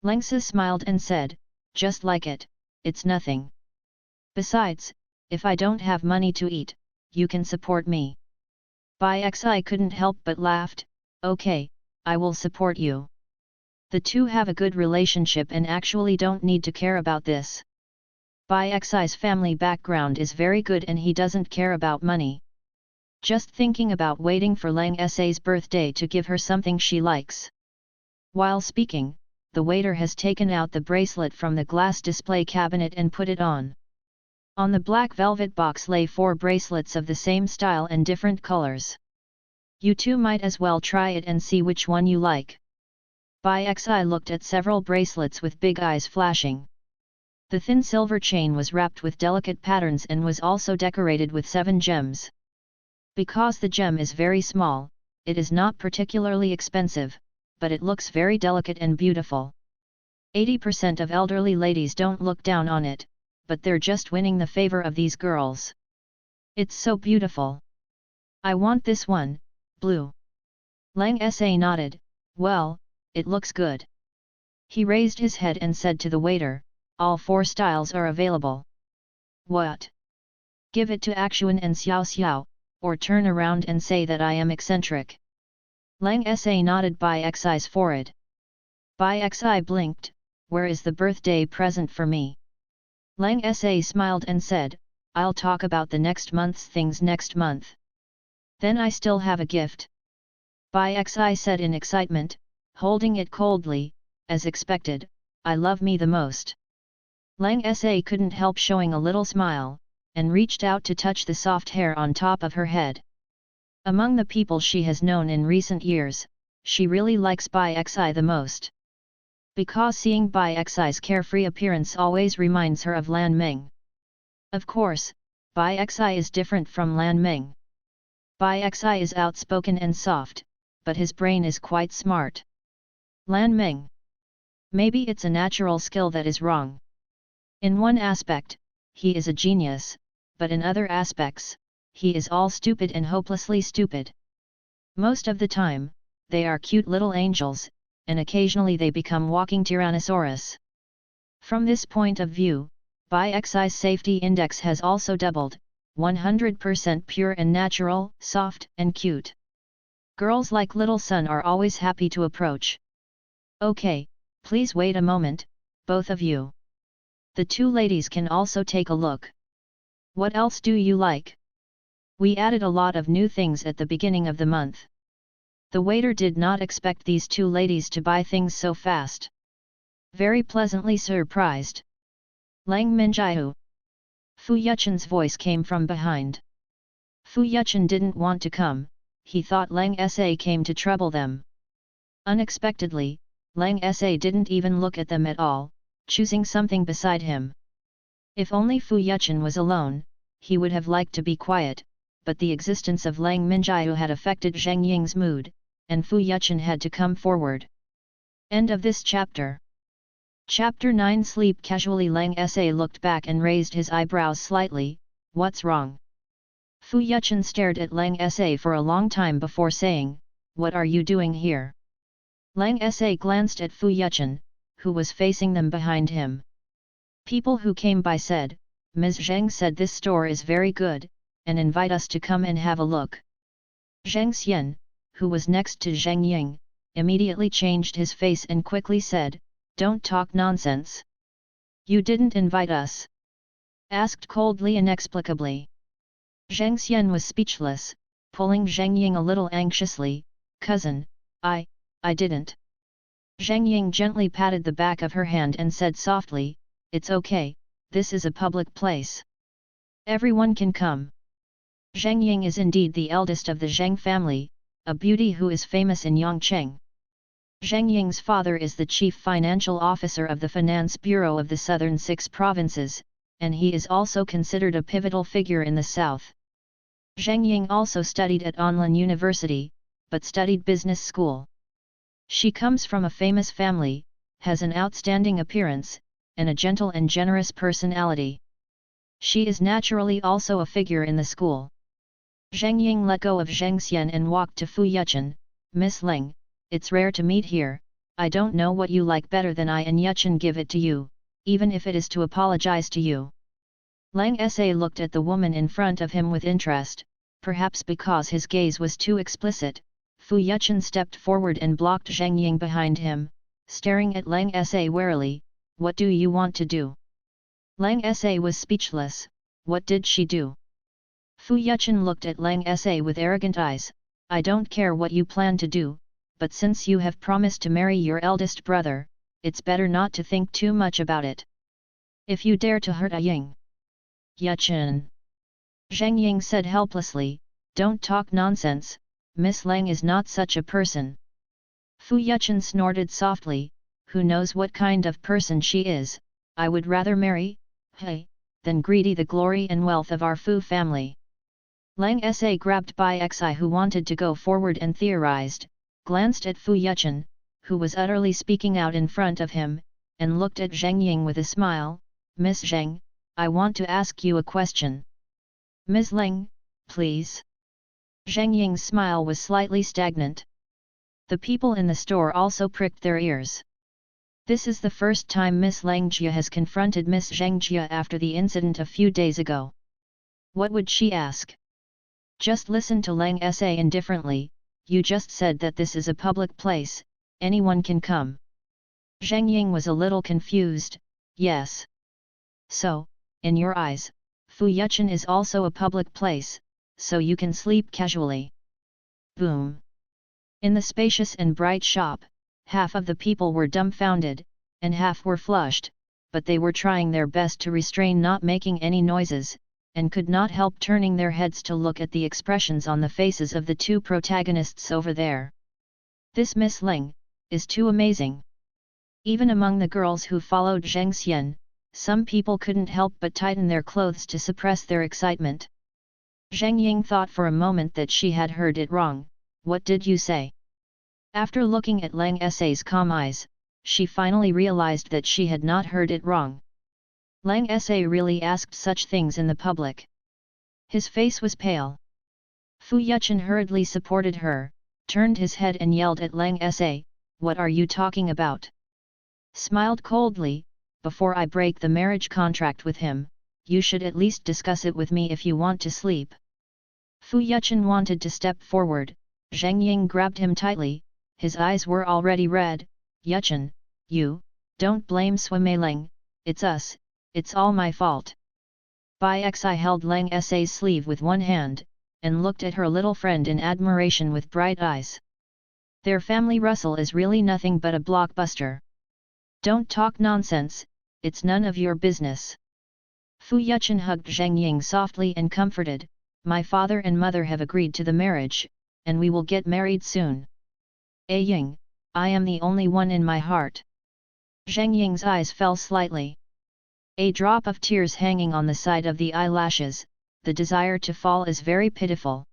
Lengsa smiled and said, "Just like it, it's nothing. Besides, if I don't have money to eat, you can support me." Bai Xi couldn't help but laughed, "Okay, I will support you." The two have a good relationship and actually don't need to care about this. Bai Xi's family background is very good and he doesn't care about money. Just thinking about waiting for Lang Sa's birthday to give her something she likes. While speaking, the waiter has taken out the bracelet from the glass display cabinet and put it on. On the black velvet box lay 4 bracelets of the same style and different colors. You too might as well try it and see which one you like. Bai Xi looked at several bracelets with big eyes flashing. The thin silver chain was wrapped with delicate patterns and was also decorated with 7 gems. Because the gem is very small, it is not particularly expensive, but it looks very delicate and beautiful. 80% of elderly ladies don't look down on it, but they're just winning the favor of these girls. It's so beautiful. I want this one, blue. Lang Sa nodded, "Well, it looks good." He raised his head and said to the waiter, "All 4 styles are available." "What? Give it to Axuan and Xiao Xiao, or turn around and say that I am eccentric." Lang Sa nodded Bai Xi's forehead. Bai Xi blinked, "Where is the birthday present for me?" Lang Sa smiled and said, "I'll talk about the next month's things next month. Then I still have a gift." Bai Xi said in excitement, holding it coldly, "As expected, I love me the most." Lang Sa couldn't help showing a little smile, and reached out to touch the soft hair on top of her head. Among the people she has known in recent years, she really likes Bai Xi the most. Because seeing Bai Xi's carefree appearance always reminds her of Lan Meng. Of course, Bai Xi is different from Lan Meng. Bai Xi is outspoken and soft, but his brain is quite smart. Lan Meng. Maybe it's a natural skill that is wrong. In one aspect, he is a genius, but in other aspects, he is all stupid and hopelessly stupid. Most of the time, they are cute little angels, and occasionally they become walking Tyrannosaurus. From this point of view, Bai Xi's safety index has also doubled, 100% pure and natural, soft and cute. Girls like Little Sun are always happy to approach. "Okay, please wait a moment, both of you. The 2 ladies can also take a look. What else do you like? We added a lot of new things at the beginning of the month." The waiter did not expect these 2 ladies to buy things so fast. Very pleasantly surprised. "Lang Minjiu." Fu Yuchen's voice came from behind. Fu Yuchen didn't want to come, he thought Lang Sa came to trouble them. Unexpectedly, Lang Sa didn't even look at them at all, choosing something beside him. If only Fu Yuchen was alone, he would have liked to be quiet, but the existence of Lang Minjiu had affected Zheng Ying's mood, and Fu Yuchen had to come forward. End of this chapter. Chapter 9. Sleep casually. Lang Sa looked back and raised his eyebrows slightly. "What's wrong?" Fu Yuchen stared at Lang Sa for a long time before saying, "What are you doing here?" Lang Sa glanced at Fu Yuchen, who was facing them behind him. People who came by said, "Ms. Zheng said this store is very good, and invite us to come and have a look." Zheng Xian, who was next to Zheng Ying, immediately changed his face and quickly said, "Don't talk nonsense. You didn't invite us?" Asked coldly inexplicably. Zheng Xian was speechless, pulling Zheng Ying a little anxiously, "Cousin, I didn't." Zheng Ying gently patted the back of her hand and said softly, "It's okay, this is a public place. Everyone can come." Zheng Ying is indeed the eldest of the Zheng family, a beauty who is famous in Yongcheng. Zheng Ying's father is the chief financial officer of the Finance Bureau of the Southern Six Provinces, and he is also considered a pivotal figure in the South. Zheng Ying also studied at Anlin University, but studied business school. She comes from a famous family, has an outstanding appearance, and a gentle and generous personality. She is naturally also a figure in the school. Zheng Ying let go of Zheng Xian and walked to Fu Yuchen. Miss Ling, it's rare to meet here, I don't know what you like better than I and Yuchen give it to you, even if it is to apologize to you. Lang Sa looked at the woman in front of him with interest, perhaps because his gaze was too explicit. Fu Yuchen stepped forward and blocked Zheng Ying behind him, staring at Lang Sa warily. What do you want to do? Lang Sa was speechless. What did she do? Fu Yuchen looked at Lang Sa with arrogant eyes. I don't care what you plan to do, but since you have promised to marry your eldest brother, it's better not to think too much about it. If you dare to hurt a Ying. Yuchen. Zheng Ying said helplessly, don't talk nonsense, Miss Lang is not such a person. Fu Yuchen snorted softly, who knows what kind of person she is, I would rather marry, hey, than greedy the glory and wealth of our Fu family. Lang Sa grabbed by Xi who wanted to go forward and theorized, glanced at Fu Yuchen, who was utterly speaking out in front of him, and looked at Zheng Ying with a smile. Miss Zheng, I want to ask you a question. Ms. Ling, please. Zheng Ying's smile was slightly stagnant. The people in the store also pricked their ears. This is the first time Miss Lang Jia has confronted Miss Zheng Jia after the incident a few days ago. What would she ask? Just listen to Lang Sa indifferently, you just said that this is a public place, anyone can come. Zheng Ying was a little confused, yes. So, in your eyes, Fu Yuchen is also a public place, so you can sleep casually. Boom. In the spacious and bright shop, half of the people were dumbfounded, and half were flushed, but they were trying their best to restrain not making any noises, and could not help turning their heads to look at the expressions on the faces of the two protagonists over there. This Miss Ling is too amazing. Even among the girls who followed Zheng Xian, some people couldn't help but tighten their clothes to suppress their excitement. Zheng Ying thought for a moment that she had heard it wrong. What did you say? After looking at Lang Sa's calm eyes, she finally realized that she had not heard it wrong. Lang Sa really asked such things in the public. His face was pale. Fu Yuchen hurriedly supported her, turned his head and yelled at Lang Sa, what are you talking about? Smiled coldly, before I break the marriage contract with him, you should at least discuss it with me if you want to sleep. Fu Yuchen wanted to step forward, Zheng Ying grabbed him tightly, his eyes were already red. Yuchen, you, don't blame Swimei Ling, it's us, it's all my fault. Bai Xi held Lang Sa's sleeve with one hand, and looked at her little friend in admiration with bright eyes. Their family rustle is really nothing but a blockbuster. Don't talk nonsense, it's none of your business. Fu Yuchen hugged Zheng Ying softly and comforted, my father and mother have agreed to the marriage, and we will get married soon. Ying, I am the only one in my heart. Zheng Ying's eyes fell slightly. A drop of tears hanging on the side of the eyelashes, the desire to fall is very pitiful.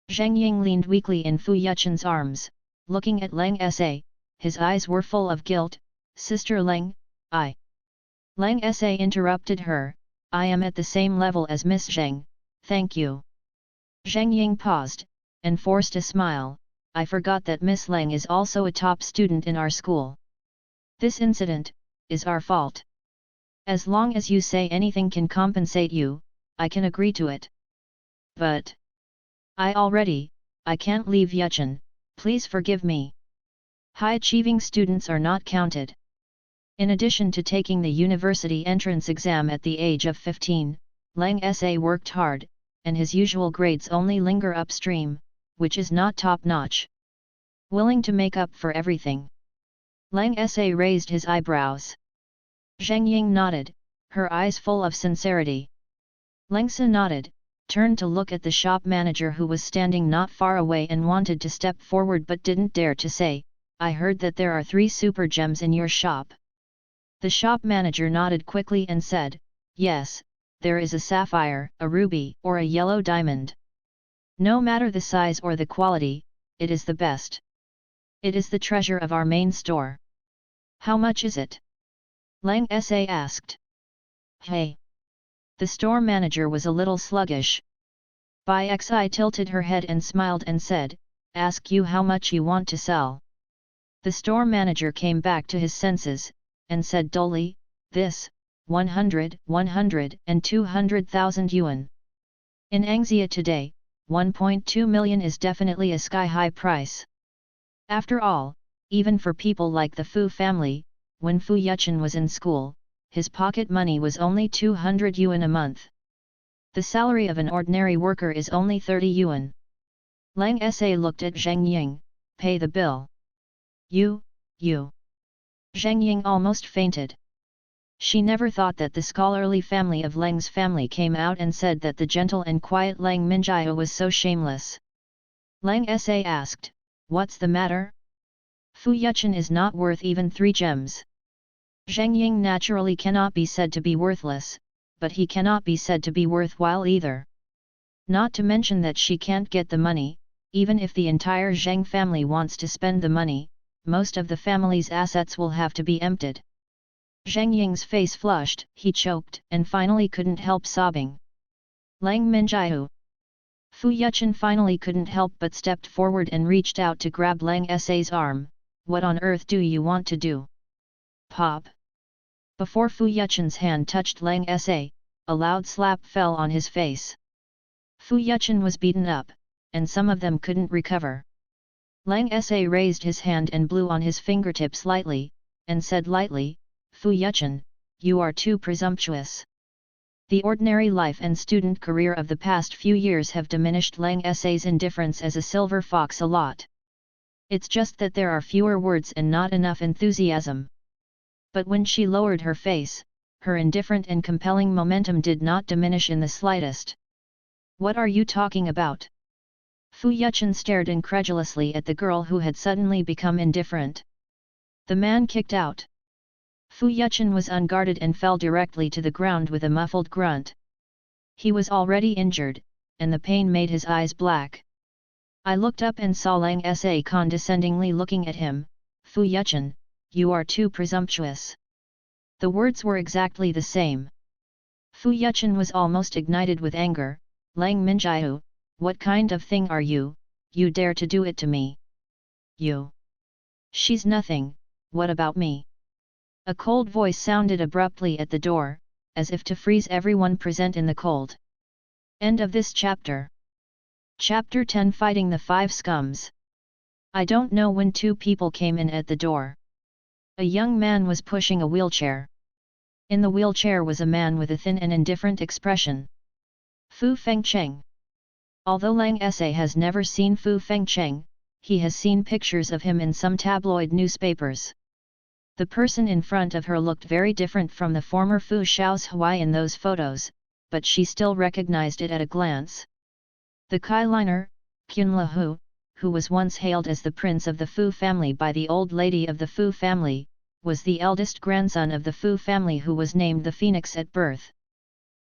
Zheng Ying leaned weakly in Fu Yuchen's arms, looking at Lang Sa, his eyes were full of guilt. Sister Lang, Lang Sa interrupted her, I am at the same level as Miss Zheng, thank you. Zheng Ying paused, and forced a smile, I forgot that Miss Lang is also a top student in our school. This incident is our fault. As long as you say anything can compensate you, I can agree to it. But I can't leave Yuchen, please forgive me. High-achieving students are not counted. In addition to taking the university entrance exam at the age of 15, Lang Sa worked hard, and his usual grades only linger upstream, which is not top-notch. Willing to make up for everything. Lang Sa raised his eyebrows. Zheng Ying nodded, her eyes full of sincerity. Lang Sa nodded, turned to look at the shop manager who was standing not far away and wanted to step forward but didn't dare to say, I heard that there are 3 super gems in your shop. The shop manager nodded quickly and said, yes, there is a sapphire, a ruby, or a yellow diamond. No matter the size or the quality, it is the best. It is the treasure of our main store. How much is it? Lang Sa asked. Hey! The store manager was a little sluggish. Bai Xi tilted her head and smiled and said, ask you how much you want to sell. The store manager came back to his senses, and said dully, this, 100, and 200,000 yuan. In Angxia today, 1.2 million is definitely a sky-high price. After all, even for people like the Fu family, when Fu Yuchen was in school, his pocket money was only 200 yuan a month. The salary of an ordinary worker is only 30 yuan. Lang Sa looked at Zheng Ying, pay the bill. You. Zheng Ying almost fainted. She never thought that the scholarly family of Lang's family came out and said that the gentle and quiet Lang Minjia was so shameless. Lang Sa asked, what's the matter? Fu Yuchen is not worth even 3 gems. Zheng Ying naturally cannot be said to be worthless, but he cannot be said to be worthwhile either. Not to mention that she can't get the money, even if the entire Zheng family wants to spend the money, most of the family's assets will have to be emptied. Zheng Ying's face flushed, he choked, and finally couldn't help sobbing. Lang Minjiu. Fu Yuchen finally couldn't help but stepped forward and reached out to grab Lang Sa's arm. What on earth do you want to do? Pop! Before Fu Yuchen's hand touched Lang Sa, a loud slap fell on his face. Fu Yuchen was beaten up, and some of them couldn't recover. Lang Sa raised his hand and blew on his fingertips lightly, and said lightly, Fu Yuchen, you are too presumptuous. The ordinary life and student career of the past few years have diminished Lang Sa's indifference as a silver fox a lot. It's just that there are fewer words and not enough enthusiasm. But when she lowered her face, her indifferent and compelling momentum did not diminish in the slightest. What are you talking about? Fu Yuchen stared incredulously at the girl who had suddenly become indifferent. The man kicked out. Fu Yuchen was unguarded and fell directly to the ground with a muffled grunt. He was already injured, and the pain made his eyes black. I looked up and saw Lang Sa condescendingly looking at him. Fu Yuchen, you are too presumptuous. The words were exactly the same. Fu Yuchen was almost ignited with anger. Lang Minjiu, what kind of thing are you, you dare to do it to me? You. She's nothing, what about me? A cold voice sounded abruptly at the door, as if to freeze everyone present in the cold. End of this chapter. Chapter 10 Fighting the 5 Scums. I don't know when 2 people came in at the door. A young man was pushing a wheelchair. In the wheelchair was a man with a thin and indifferent expression. Fu Fengcheng. Although Lang Sa has never seen Fu Fengcheng, he has seen pictures of him in some tabloid newspapers. The person in front of her looked very different from the former Fu Xiao's Hui in those photos, but she still recognized it at a glance. The Kailiner, Qunlahu, who was once hailed as the prince of the Fu family by the old lady of the Fu family, was the eldest grandson of the Fu family who was named the Phoenix at birth.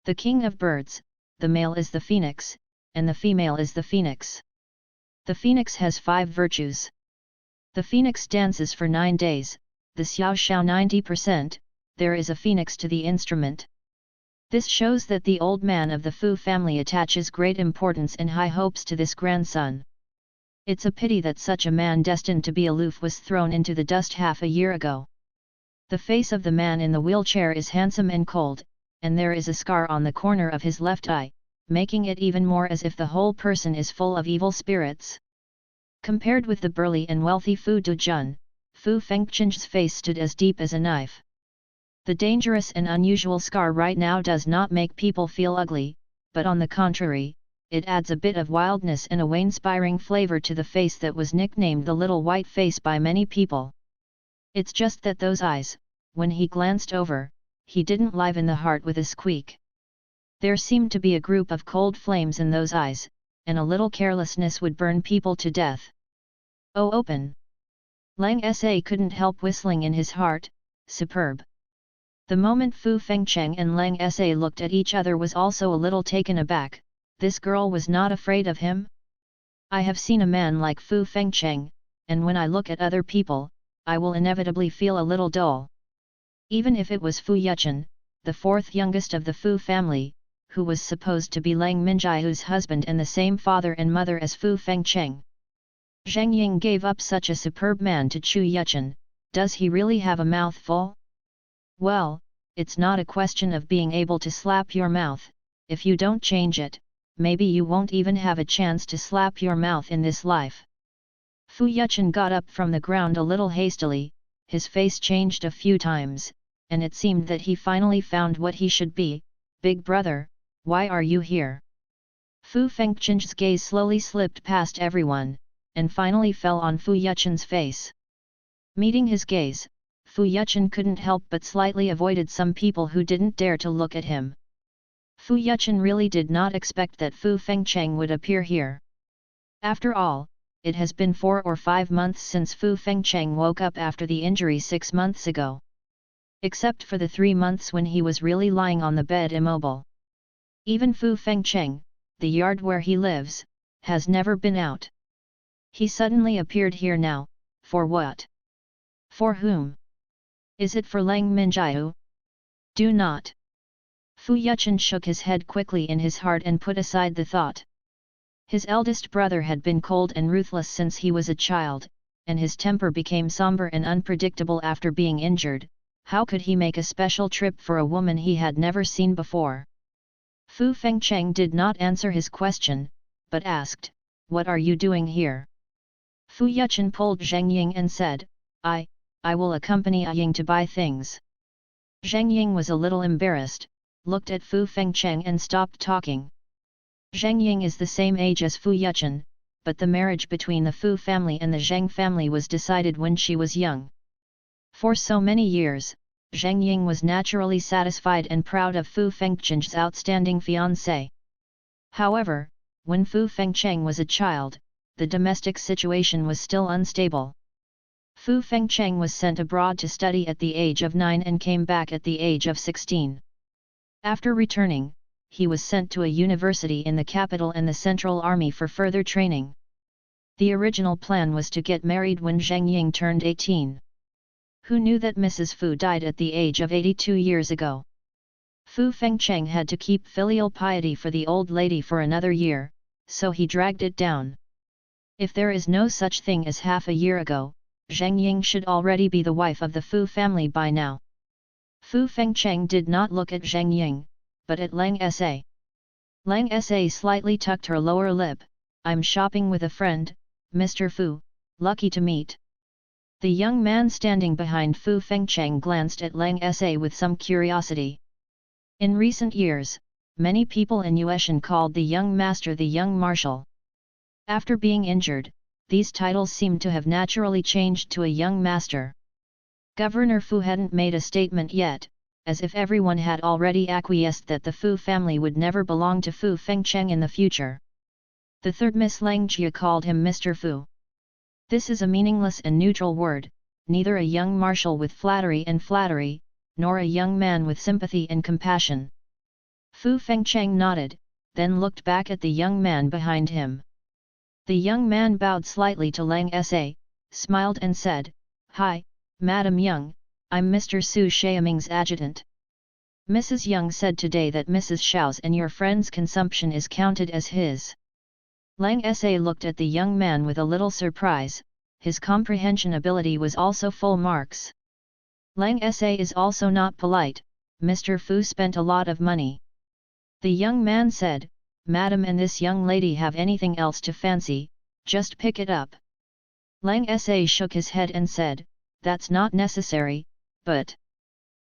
The king of birds, the male is the phoenix, and the female is the phoenix. The phoenix has 5 virtues. The phoenix dances for 9 days, the xiao xiao 90%, there is a phoenix to the instrument. This shows that the old man of the Fu family attaches great importance and high hopes to this grandson. It's a pity that such a man destined to be aloof was thrown into the dust half a year ago. The face of the man in the wheelchair is handsome and cold, and there is a scar on the corner of his left eye, making it even more as if the whole person is full of evil spirits. Compared with the burly and wealthy Fu Dujun, Fu Fengcheng's face stood as deep as a knife. The dangerous and unusual scar right now does not make people feel ugly, but on the contrary, it adds a bit of wildness and a awe-inspiring flavor to the face that was nicknamed the Little White Face by many people. It's just that those eyes, when he glanced over, he didn't liven the heart with a squeak. There seemed to be a group of cold flames in those eyes, and a little carelessness would burn people to death. Oh, open! Lang Sa couldn't help whistling in his heart, superb. The moment Fu Fengcheng and Lang Sa looked at each other was also a little taken aback. This girl was not afraid of him? I have seen a man like Fu Fengcheng, and when I look at other people, I will inevitably feel a little dull. Even if it was Fu Yuchen, the fourth youngest of the Fu family, who was supposed to be Lang Minjiahu's husband and the same father and mother as Fu Fengcheng. Zheng Ying gave up such a superb man to Chu Yuchen. Does he really have a mouthful? Well, it's not a question of being able to slap your mouth. If you don't change it, maybe you won't even have a chance to slap your mouth in this life. Fu Yuchen got up from the ground a little hastily, his face changed a few times, and it seemed that he finally found what he should be. Big brother, why are you here? Fu Fengcheng's gaze slowly slipped past everyone, and finally fell on Fu Yuchen's face. Meeting his gaze, Fu Yuchen couldn't help but slightly avoided some people who didn't dare to look at him. Fu Yuchen really did not expect that Fu Fengcheng would appear here. After all, it has been 4 or 5 months since Fu Fengcheng woke up after the injury 6 months ago. Except for the 3 months when he was really lying on the bed immobile. Even Fu Fengcheng, the yard where he lives, has never been out. He suddenly appeared here now, for what? For whom? Is it for Lang Minjiahu? Do not. Fu Yuchen shook his head quickly in his heart and put aside the thought. His eldest brother had been cold and ruthless since he was a child, and his temper became somber and unpredictable after being injured. How could he make a special trip for a woman he had never seen before? Fu Fengcheng did not answer his question, but asked, "What are you doing here?" Fu Yuchen pulled Zheng Ying and said, I will accompany Ying to buy things." Zheng Ying was a little embarrassed, looked at Fu Fengcheng and stopped talking. Zheng Ying is the same age as Fu Yuchen, but the marriage between the Fu family and the Zheng family was decided when she was young. For so many years, Zheng Ying was naturally satisfied and proud of Fu Fengcheng's outstanding fiancé. However, when Fu Fengcheng was a child, the domestic situation was still unstable. Fu Fengcheng was sent abroad to study at the age of 9 and came back at the age of 16. After returning, he was sent to a university in the capital and the Central Army for further training. The original plan was to get married when Zheng Ying turned 18. Who knew that Mrs. Fu died at the age of 82 years ago? Fu Fengcheng had to keep filial piety for the old lady for another year, so he dragged it down. If there is no such thing as half a year ago, Zheng Ying should already be the wife of the Fu family by now. Fu Fengcheng did not look at Zheng Ying, but at Lang Sa. Lang Sa slightly tucked her lower lip. "I'm shopping with a friend, Mr. Fu, lucky to meet." The young man standing behind Fu Fengcheng glanced at Lang Sa with some curiosity. In recent years, many people in Yueshan called the young master the young marshal. After being injured, these titles seemed to have naturally changed to a young master. Governor Fu hadn't made a statement yet, as if everyone had already acquiesced that the Fu family would never belong to Fu Fengcheng in the future. The third Miss Lang Jia called him Mr. Fu. This is a meaningless and neutral word, neither a young marshal with flattery, nor a young man with sympathy and compassion. Fu Fengcheng nodded, then looked back at the young man behind him. The young man bowed slightly to Lang Sa, smiled and said, "Hi, Madam Young, I'm Mr. Su Xiaoming's adjutant. Mrs. Young said today that Mrs. Xiao's and your friend's consumption is counted as his." Lang Sa looked at the young man with a little surprise, his comprehension ability was also full marks. Lang Sa is also not polite, Mr. Fu spent a lot of money. The young man said, "Madam and this young lady have anything else to fancy, just pick it up." Lang Sa shook his head and said, "That's not necessary, but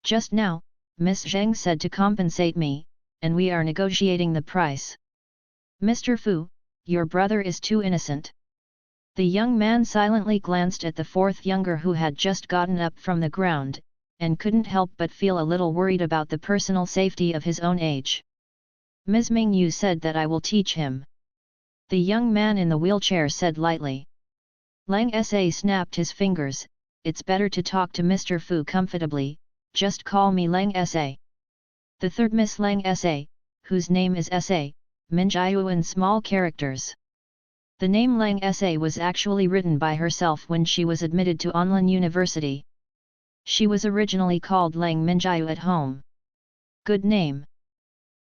just now, Miss Zheng said to compensate me, and we are negotiating the price." "Mr. Fu, your brother is too innocent." The young man silently glanced at the fourth younger who had just gotten up from the ground, and couldn't help but feel a little worried about the personal safety of his own age. "Ms. Ming Yu said that I will teach him." The young man in the wheelchair said lightly. Lang Sa snapped his fingers, "It's better to talk to Mr. Fu comfortably, just call me Lang Sa." The third Miss Lang Sa, whose name is Sa, Minjiu in small characters. The name Lang Sa was actually written by herself when she was admitted to Onlin University. She was originally called Lang Minjiu at home. Good name.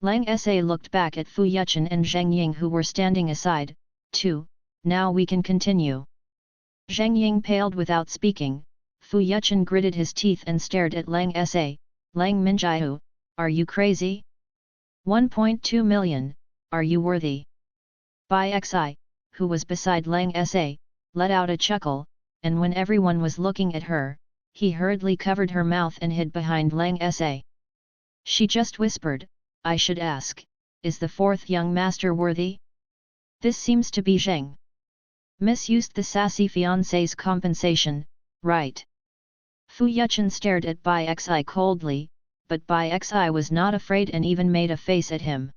Lang Sa looked back at Fu Yuchen and Zheng Ying who were standing aside, too. Now we can continue. Zheng Ying paled without speaking. Fu Yuchen gritted his teeth and stared at Lang Sa. "Lang Minjiu, are you crazy? 1.2 million, are you worthy?" Bai Xi, who was beside Lang Sa, let out a chuckle, and when everyone was looking at her, he hurriedly covered her mouth and hid behind Lang Sa. She just whispered, "I should ask, is the fourth young master worthy? This seems to be Zheng. Misused the sassy fiancé's compensation, right?" Fu Yuchen stared at Bai Xi coldly, but Bai Xi was not afraid and even made a face at him.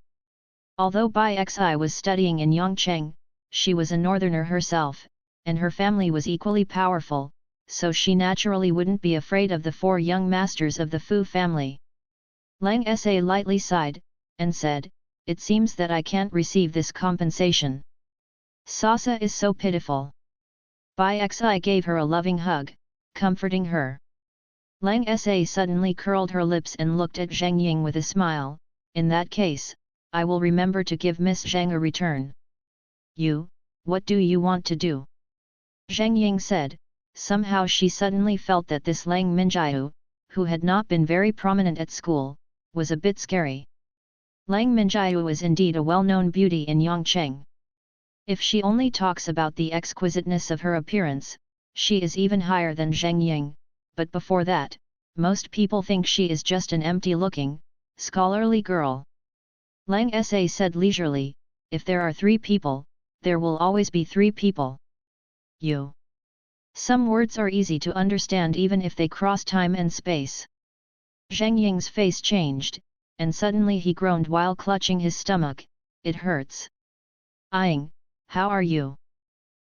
Although Bai Xi was studying in Yongcheng, she was a northerner herself, and her family was equally powerful, so she naturally wouldn't be afraid of the four young masters of the Fu family. Lang Sa lightly sighed, and said, "It seems that I can't receive this compensation. Sasa is so pitiful." Bai Xi gave her a loving hug, comforting her. Lang Sa suddenly curled her lips and looked at Zheng Ying with a smile, "In that case, I will remember to give Miss Zheng a return." "You, what do you want to do?" Zheng Ying said. Somehow she suddenly felt that this Lang Minjiu, who had not been very prominent at school, was a bit scary. Lang Minjiu is indeed a well-known beauty in Yongcheng. If she only talks about the exquisiteness of her appearance, she is even higher than Zheng Ying, but before that, most people think she is just an empty-looking, scholarly girl. Lang Sa said leisurely, "If there are three people, there will always be three people. You." Some words are easy to understand even if they cross time and space. Zheng Ying's face changed, and suddenly he groaned while clutching his stomach, "It hurts." "Ying, how are you?"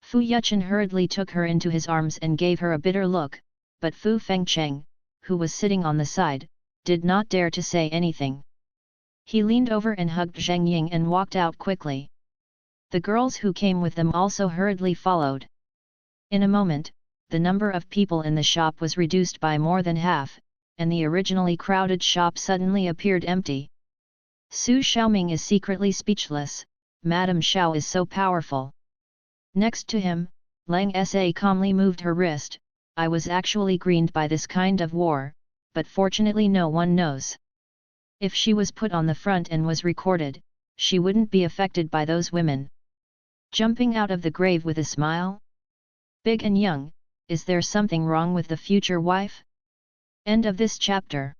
Fu Yuchen hurriedly took her into his arms and gave her a bitter look, but Fu Fengcheng, who was sitting on the side, did not dare to say anything. He leaned over and hugged Zheng Ying and walked out quickly. The girls who came with them also hurriedly followed. In a moment, the number of people in the shop was reduced by more than half, and the originally crowded shop suddenly appeared empty. Su Xiaoming is secretly speechless, Madame Xiao is so powerful. Next to him, Lang Sa calmly moved her wrist, "I was actually greened by this kind of war, but fortunately no one knows. If she was put on the front and was recorded, she wouldn't be affected by those women." Jumping out of the grave with a smile? Big and young, is there something wrong with the future wife? End of this chapter.